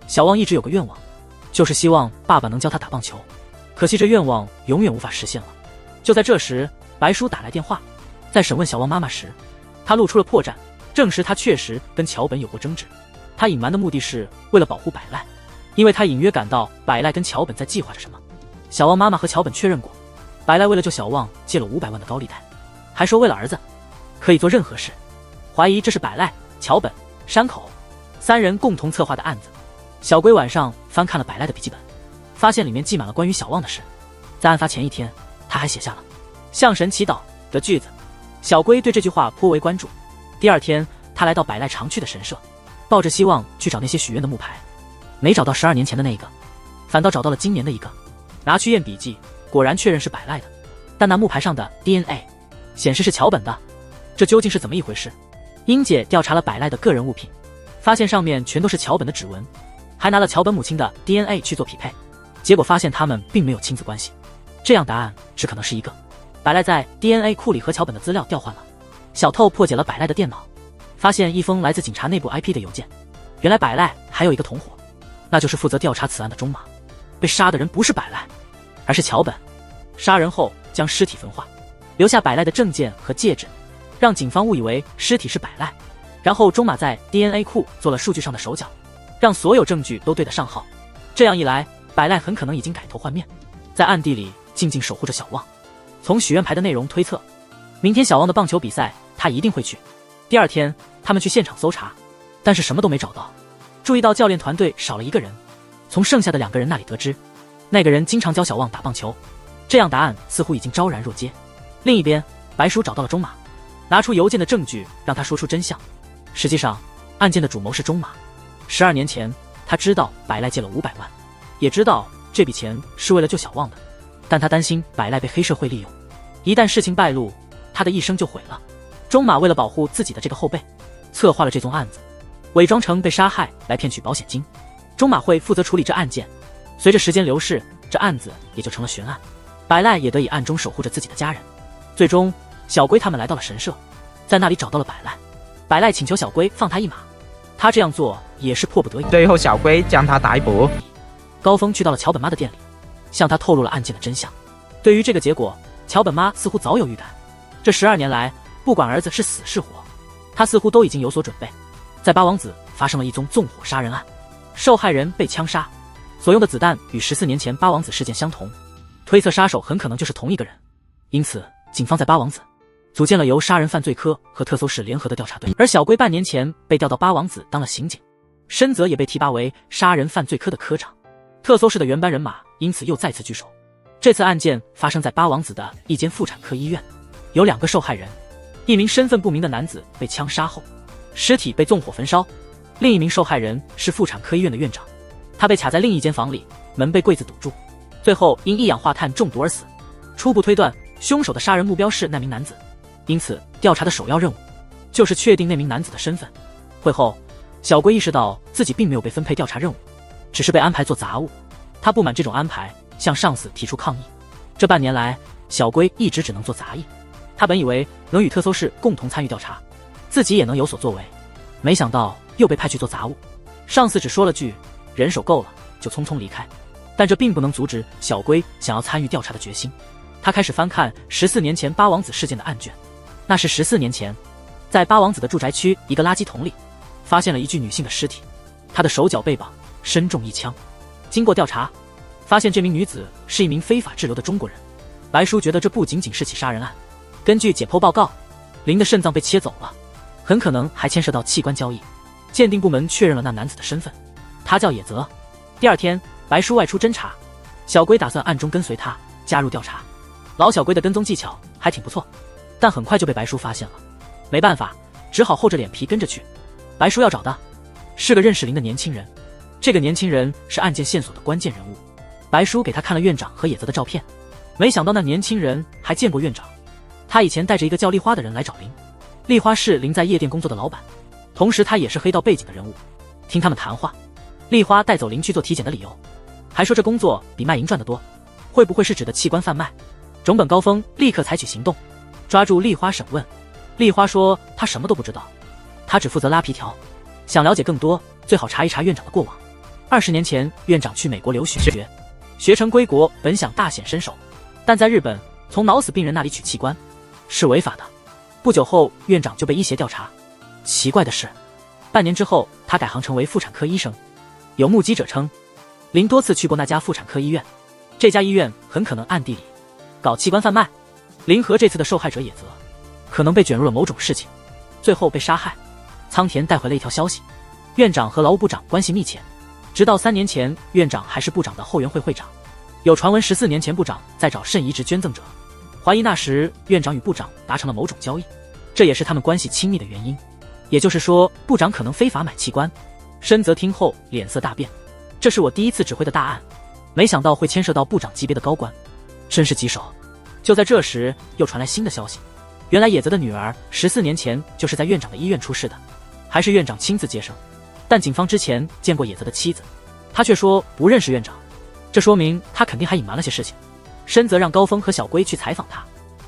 小旺一直有个愿望，就是希望爸爸能教他打棒球，可惜这愿望永远无法实现了。就在这时，白叔打来电话，在审问小旺妈妈时，他露出了破绽，证实他确实跟桥本有过争执。他隐瞒的目的是为了保护百赖，因为他隐约感到百赖跟桥本在计划着什么。小旺妈妈和桥本确认过，百赖为了救小旺借了500万的高利贷，还说为了儿子可以做任何事，怀疑这是百赖、桥本、山口3人共同策划的案子。小龟晚上翻看了百赖的笔记本，发现里面记满了关于小旺的事。在案发前1天，他还写下了向神祈祷的句子。小龟对这句话颇为关注。第2天，他来到百赖常去的神社，抱着希望去找那些许愿的木牌，没找到12年前的那个，反倒找到了今年的一个。拿去验笔记，果然确认是百赖的，但那木牌上的 DNA 显示是桥本的，这究竟是怎么一回事？英姐调查了百赖的个人物品，发现上面全都是桥本的指纹，还拿了桥本母亲的 DNA 去做匹配，结果发现他们并没有亲子关系。这样答案只可能是一个：百赖在 DNA 库里和桥本的资料调换了。小透破解了百赖的电脑，发现一封来自警察内部 IP 的邮件。原来百赖还有一个同伙，那就是负责调查此案的中马。被杀的人不是百赖，而是桥本。杀人后将尸体焚化，留下百赖的证件和戒指，让警方误以为尸体是百赖。然后中马在 DNA 库做了数据上的手脚，让所有证据都对得上号。这样一来，百赖很可能已经改头换面，在暗地里静静守护着小旺。从许愿牌的内容推测，明天小旺的棒球比赛他一定会去。第二天，他们去现场搜查，但是什么都没找到。注意到教练团队少了一个人，从剩下的2个人那里得知，那个人经常教小旺打棒球。这样答案似乎已经昭然若揭。另一边，白叔找到了中马，拿出邮件的证据让他说出真相。实际上，案件的主谋是中马。12年前，他知道百赖借了500万，也知道这笔钱是为了救小旺的，但他担心百赖被黑社会利用，一旦事情败露，他的一生就毁了。中马为了保护自己的这个后辈，策划了这宗案子，伪装成被杀害来骗取保险金。中马会负责处理这案件，随着时间流逝，这案子也就成了悬案。百赖也得以暗中守护着自己的家人。最终，小龟他们来到了神社，在那里找到了百赖。百赖请求小龟放他一马，他这样做也是迫不得已。最后，小龟将他逮捕。高峰去到了桥本妈的店里，向他透露了案件的真相。对于这个结果，桥本妈似乎早有预感。这12年来，不管儿子是死是活，他似乎都已经有所准备。在八王子发生了一宗纵火杀人案，受害人被枪杀，所用的子弹与14年前八王子事件相同，推测杀手很可能就是同一个人。因此，警方在八王子组建了由杀人犯罪科和特搜室联合的调查队。而小龟半年前被调到八王子当了刑警，深泽也被提拔为杀人犯罪科的科长。特搜室的原班人马因此又再次聚首。这次案件发生在八王子的一间妇产科医院，有2个受害人，一名身份不明的男子被枪杀后，尸体被纵火焚烧，另一名受害人是妇产科医院的院长，他被卡在另一间房里，门被柜子堵住，最后因一氧化碳中毒而死。初步推断，凶手的杀人目标是那名男子，因此调查的首要任务就是确定那名男子的身份。会后，小龟意识到自己并没有被分配调查任务，只是被安排做杂物。他不满这种安排，向上司提出抗议。这半年来，小龟一直只能做杂役。他本以为能与特搜室共同参与调查，自己也能有所作为，没想到又被派去做杂物。上司只说了句人手够了，就匆匆离开。但这并不能阻止小龟想要参与调查的决心。他开始翻看14年前八王子事件的案卷。那是14年前，在八王子的住宅区一个垃圾桶里，发现了一具女性的尸体，她的手脚被绑，身中1枪。经过调查，发现这名女子是一名非法滞留的中国人。白叔觉得这不仅仅是起杀人案，根据解剖报告，林的肾脏被切走了，很可能还牵涉到器官交易。鉴定部门确认了那男子的身份，他叫野泽。第二天，白叔外出侦查，小龟打算暗中跟随他加入调查。老小龟的跟踪技巧还挺不错，但很快就被白叔发现了。没办法，只好厚着脸皮跟着去。白叔要找的是个认识林的年轻人，这个年轻人是案件线索的关键人物。白叔给他看了院长和野泽的照片，没想到那年轻人还见过院长。他以前带着一个叫丽花的人来找林，丽花是林在夜店工作的老板，同时他也是黑道背景的人物。听他们谈话，丽花带走林去做体检的理由，还说这工作比卖淫赚得多，会不会是指的器官贩卖？种本高峰立刻采取行动，抓住丽花审问。丽花说她什么都不知道，她只负责拉皮条，想了解更多，最好查一查院长的过往。20年前，院长去美国留学，学成归国，本想大显身手，但在日本从脑死病人那里取器官是违法的。不久后，院长就被医协调查。奇怪的是，半年之后，他改行成为妇产科医生。有目击者称，林多次去过那家妇产科医院，这家医院很可能暗地里搞器官贩卖。林和这次的受害者野泽可能被卷入了某种事情，最后被杀害。仓田带回了一条消息，院长和劳务部长关系密切，直到3年前院长还是部长的后援会会长。有传闻14年前部长在找肾移植捐赠者，怀疑那时院长与部长达成了某种交易，这也是他们关系亲密的原因。也就是说，部长可能非法买器官。深泽听后脸色大变，这是我第一次指挥的大案，没想到会牵涉到部长级别的高官，真是棘手。就在这时，又传来新的消息，原来野泽的女儿14年前就是在院长的医院出事的，还是院长亲自接生。但警方之前见过野泽的妻子，他却说不认识院长，这说明他肯定还隐瞒了些事情。深泽让高峰和小龟去采访他，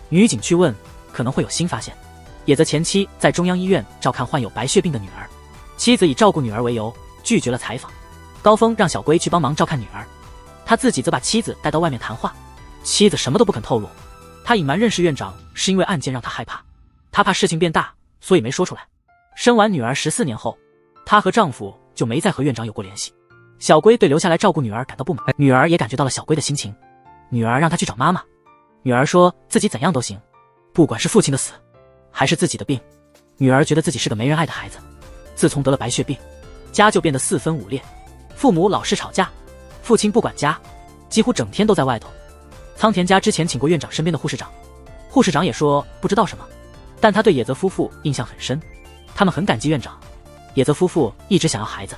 女警去问可能会有新发现。野泽前妻在中央医院照看患有白血病的女儿，妻子以照顾女儿为由拒绝了采访。高峰让小龟去帮忙照看女儿，他自己则把妻子带到外面谈话。妻子什么都不肯透露，他隐瞒认识院长是因为案件让他害怕，他怕事情变大，所以没说出来。生完女儿14年后，她和丈夫就没再和院长有过联系。小龟对留下来照顾女儿感到不满，女儿也感觉到了小龟的心情。女儿让她去找妈妈，女儿说自己怎样都行，不管是父亲的死还是自己的病。女儿觉得自己是个没人爱的孩子，自从得了白血病，家就变得四分五裂，父母老是吵架，父亲不管家，几乎整天都在外头。仓田家之前请过院长身边的护士长，护士长也说不知道什么，但他对野泽夫妇印象很深，他们很感激院长。野泽夫妇一直想要孩子，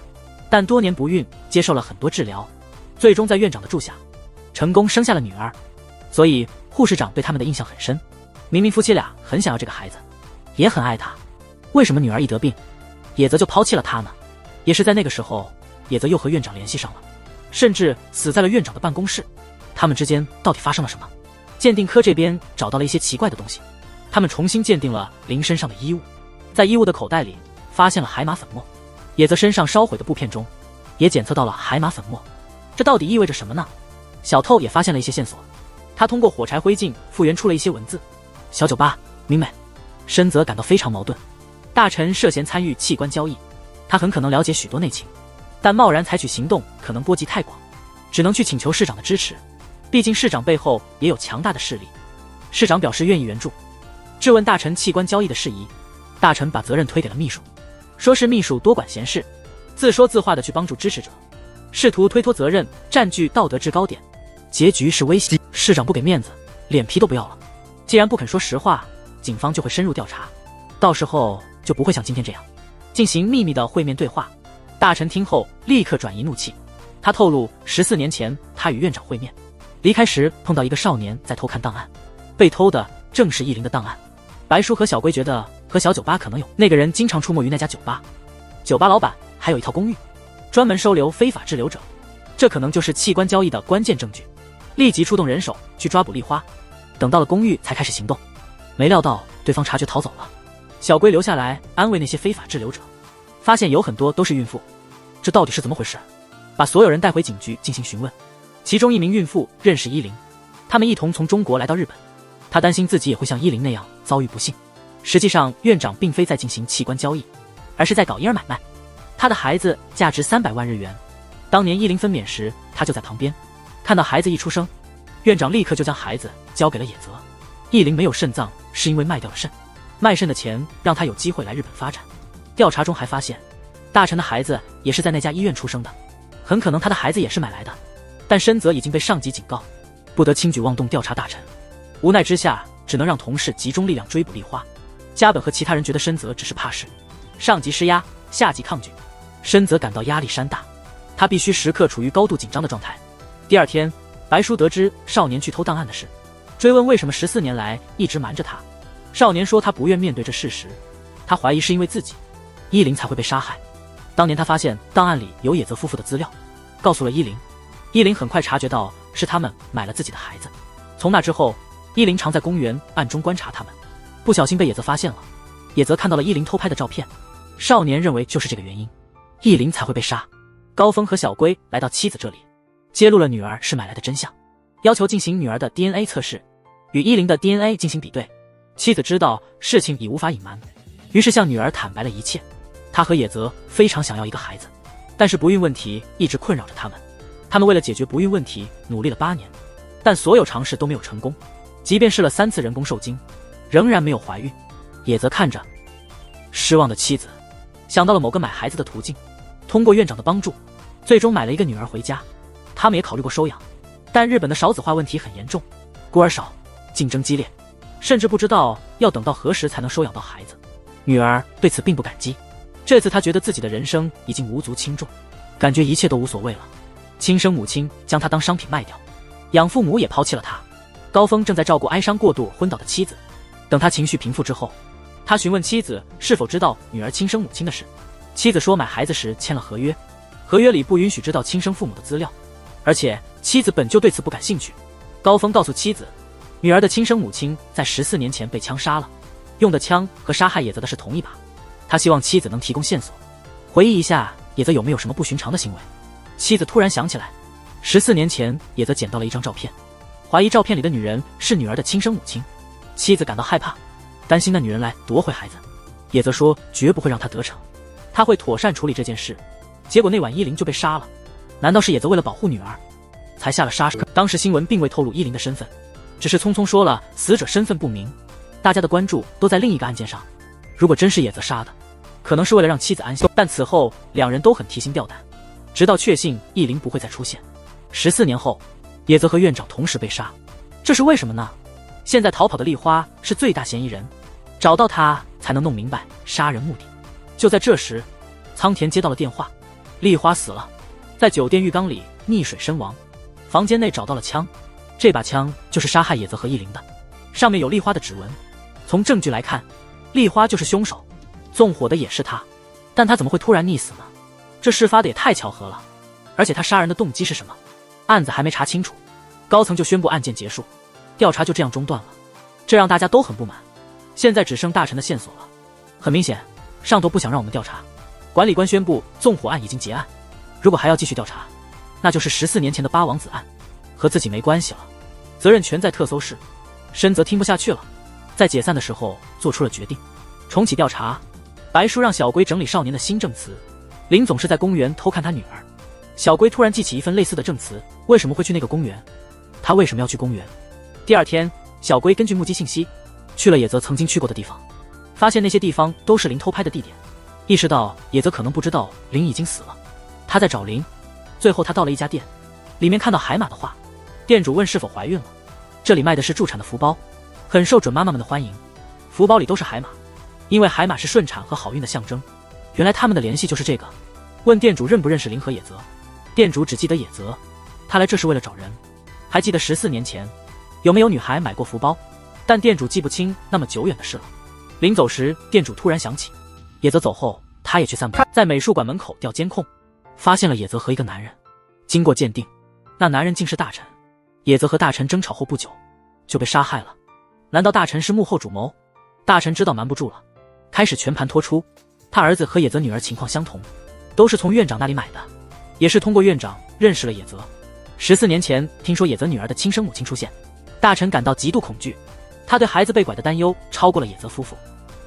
但多年不孕，接受了很多治疗，最终在院长的助下成功生下了女儿，所以护士长对他们的印象很深。明明夫妻俩很想要这个孩子，也很爱他，为什么女儿一得病，野泽就抛弃了他呢？也是在那个时候，野泽又和院长联系上了，甚至死在了院长的办公室。他们之间到底发生了什么？鉴定科这边找到了一些奇怪的东西，他们重新鉴定了林身上的衣物，在衣物的口袋里发现了海马粉末，野泽身上烧毁的布片中也检测到了海马粉末，这到底意味着什么呢？小透也发现了一些线索，他通过火柴灰烬复原出了一些文字。小酒吧，明美。深泽感到非常矛盾，大臣涉嫌参与器官交易，他很可能了解许多内情，但贸然采取行动可能波及太广，只能去请求市长的支持，毕竟市长背后也有强大的势力。市长表示愿意援助，质问大臣器官交易的事宜，大臣把责任推给了秘书，说是秘书多管闲事，自说自话的去帮助支持者，试图推脱责任，占据道德制高点，结局是威胁。市长不给面子，脸皮都不要了，既然不肯说实话，警方就会深入调查，到时候就不会像今天这样进行秘密的会面对话。大臣听后立刻转移怒气，他透露14年前他与院长会面，离开时碰到一个少年在偷看档案，被偷的正是依林的档案。白叔和小龟觉得和小酒吧可能有，那个人经常出没于那家酒吧，酒吧老板还有一套公寓，专门收留非法滞留者，这可能就是器官交易的关键证据。立即出动人手去抓捕丽花，等到了公寓才开始行动，没料到对方察觉逃走了。小龟留下来安慰那些非法滞留者，发现有很多都是孕妇，这到底是怎么回事？把所有人带回警局进行询问，其中一名孕妇认识依林，他们一同从中国来到日本，他担心自己也会像依林那样遭遇不幸。实际上院长并非在进行器官交易，而是在搞婴儿买卖，他的孩子价值300万日元，当年依林分娩时他就在旁边，看到孩子一出生，院长立刻就将孩子交给了野泽。依林没有肾脏是因为卖掉了肾，卖肾的钱让他有机会来日本发展。调查中还发现大臣的孩子也是在那家医院出生的，很可能他的孩子也是买来的，但深泽已经被上级警告，不得轻举妄动调查大臣。无奈之下只能让同事集中力量追捕丽花。加本和其他人觉得深泽只是怕事，上级施压，下级抗拒，深泽感到压力山大，他必须时刻处于高度紧张的状态。第二天，白叔得知少年去偷档案的事，追问为什么14年来一直瞒着他。少年说他不愿面对这事实，他怀疑是因为自己依林才会被杀害。当年他发现档案里有野泽夫妇的资料，告诉了依林，依林很快察觉到是他们买了自己的孩子。从那之后，依林常在公园暗中观察他们，不小心被野泽发现了。野泽看到了依林偷拍的照片，少年认为就是这个原因，依林才会被杀。高峰和小龟来到妻子这里，揭露了女儿是买来的真相，要求进行女儿的 DNA 测试，与依林的 DNA 进行比对。妻子知道事情已无法隐瞒，于是向女儿坦白了一切。她和野泽非常想要一个孩子，但是不孕问题一直困扰着他们。他们为了解决不孕问题努力了8年，但所有尝试都没有成功，即便试了3次人工受精，仍然没有怀孕。野泽看着失望的妻子，想到了某个买孩子的途径，通过院长的帮助，最终买了一个女儿回家。他们也考虑过收养，但日本的少子化问题很严重，孤儿少，竞争激烈，甚至不知道要等到何时才能收养到孩子。女儿对此并不感激，这次她觉得自己的人生已经无足轻重，感觉一切都无所谓了。亲生母亲将她当商品卖掉，养父母也抛弃了她。高峰正在照顾哀伤过度昏倒的妻子，等他情绪平复之后，他询问妻子是否知道女儿亲生母亲的事。妻子说买孩子时签了合约合约里不允许知道亲生父母的资料，而且妻子本就对此不感兴趣。高峰告诉妻子，女儿的亲生母亲在14年前被枪杀了，用的枪和杀害野泽的是同一把。他希望妻子能提供线索，回忆一下野泽有没有什么不寻常的行为。妻子突然想起来，14年前野泽捡到了一张照片，怀疑照片里的女人是女儿的亲生母亲。妻子感到害怕，担心那女人来夺回孩子。野泽说绝不会让他得逞，他会妥善处理这件事。结果那晚依林就被杀了，难道是野泽为了保护女儿才下了杀手？当时新闻并未透露依林的身份，只是匆匆说了死者身份不明。大家的关注都在另一个案件上，如果真是野泽杀的，可能是为了让妻子安心。但此后两人都很提心吊胆，直到确信依林不会再出现。14年后，野泽和院长同时被杀，这是为什么呢？现在逃跑的丽花是最大嫌疑人，找到她才能弄明白杀人目的。就在这时，仓田接到了电话，丽花死了，在酒店浴缸里溺水身亡。房间内找到了枪，这把枪就是杀害野泽和依林的，上面有丽花的指纹。从证据来看，丽花就是凶手，纵火的也是她，但她怎么会突然溺死呢？这事发的也太巧合了。而且她杀人的动机是什么？案子还没查清楚，高层就宣布案件结束，调查就这样中断了，这让大家都很不满。现在只剩大臣的线索了。很明显，上头不想让我们调查。管理官宣布纵火案已经结案，如果还要继续调查，那就是14年前的八王子案，和自己没关系了，责任全在特搜室。深泽听不下去了，在解散的时候做出了决定，重启调查。白叔让小龟整理少年的新证词，林总是在公园偷看他女儿。小龟突然记起一份类似的证词，为什么会去那个公园？他为什么要去公园？第二天，小龟根据目击信息去了野泽曾经去过的地方，发现那些地方都是林偷拍的地点，意识到野泽可能不知道林已经死了，他在找林。最后他到了一家店，里面看到海马的画，店主问是否怀孕了。这里卖的是助产的福包，很受准妈妈们的欢迎。福包里都是海马，因为海马是顺产和好运的象征。原来他们的联系就是这个。问店主认不认识林和野泽，店主只记得野泽，他来这是为了找人。还记得14年前有没有女孩买过福包，但店主记不清那么久远的事了。临走时，店主突然想起野泽走后他也去散步，在美术馆门口调监控，发现了野泽和一个男人。经过鉴定，那男人竟是大臣。野泽和大臣争吵后不久就被杀害了。难道大臣是幕后主谋？大臣知道瞒不住了，开始全盘托出。他儿子和野泽女儿情况相同，都是从院长那里买的，也是通过院长认识了野泽。14年前听说野泽女儿的亲生母亲出现，大臣感到极度恐惧，他对孩子被拐的担忧超过了野泽夫妇，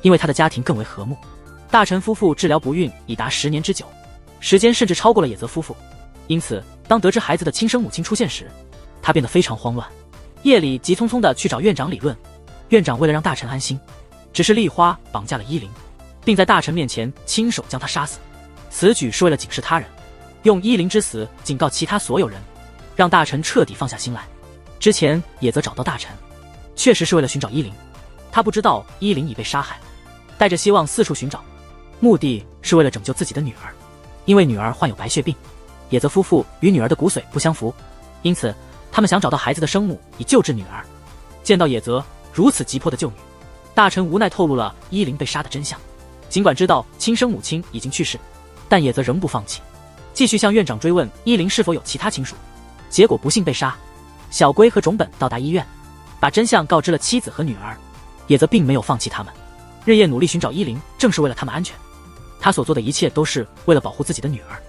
因为他的家庭更为和睦。大臣夫妇治疗不孕已达10年之久，时间甚至超过了野泽夫妇。因此当得知孩子的亲生母亲出现时，他变得非常慌乱，夜里急匆匆地去找院长理论。院长为了让大臣安心，只是丽花绑架了依林，并在大臣面前亲手将他杀死。此举是为了警示他人，用依林之死警告其他所有人，让大臣彻底放下心来。之前野泽找到大臣，确实是为了寻找依林，他不知道依林已被杀害，带着希望四处寻找，目的是为了拯救自己的女儿。因为女儿患有白血病，野泽夫妇与女儿的骨髓不相符，因此他们想找到孩子的生母以救治女儿。见到野泽如此急迫的救女，大臣无奈透露了依林被杀的真相。尽管知道亲生母亲已经去世，但野泽仍不放弃，继续向院长追问依林是否有其他亲属。结果不幸被杀。小龟和种本到达医院，把真相告知了妻子和女儿。野泽并没有放弃他们，日夜努力寻找依林，正是为了他们安全。他所做的一切都是为了保护自己的女儿。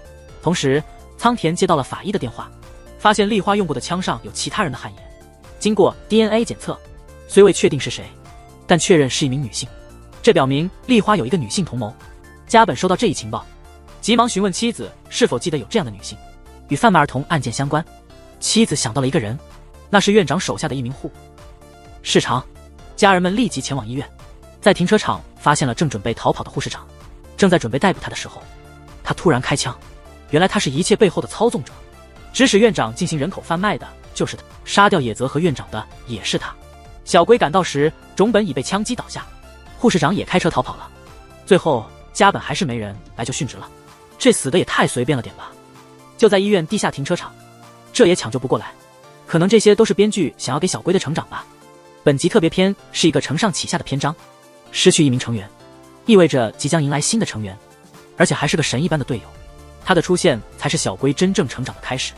同时仓田接到了法医的电话，发现丽花用过的枪上有其他人的汗颜。经过 DNA 检测，虽未确定是谁，但确认是一名女性，这表明丽花有一个女性同谋。加本收到这一情报，急忙询问妻子是否记得有这样的女性，与贩卖儿童案件相关。妻子想到了一个人，那是院长手下的一名护士长。家人们立即前往医院，在停车场发现了正准备逃跑的护士长。正在准备逮捕他的时候，他突然开枪。原来他是一切背后的操纵者，指使院长进行人口贩卖的就是他，杀掉野泽和院长的也是他。小龟赶到时，种本已被枪击倒下，护士长也开车逃跑了。最后加本还是没人来就殉职了，这死的也太随便了点吧。就在医院地下停车场，这也抢救不过来，可能这些都是编剧想要给小龟的成长吧。本集特别篇是一个承上启下的篇章，失去一名成员意味着即将迎来新的成员，而且还是个神一般的队友。他的出现才是小龟真正成长的开始。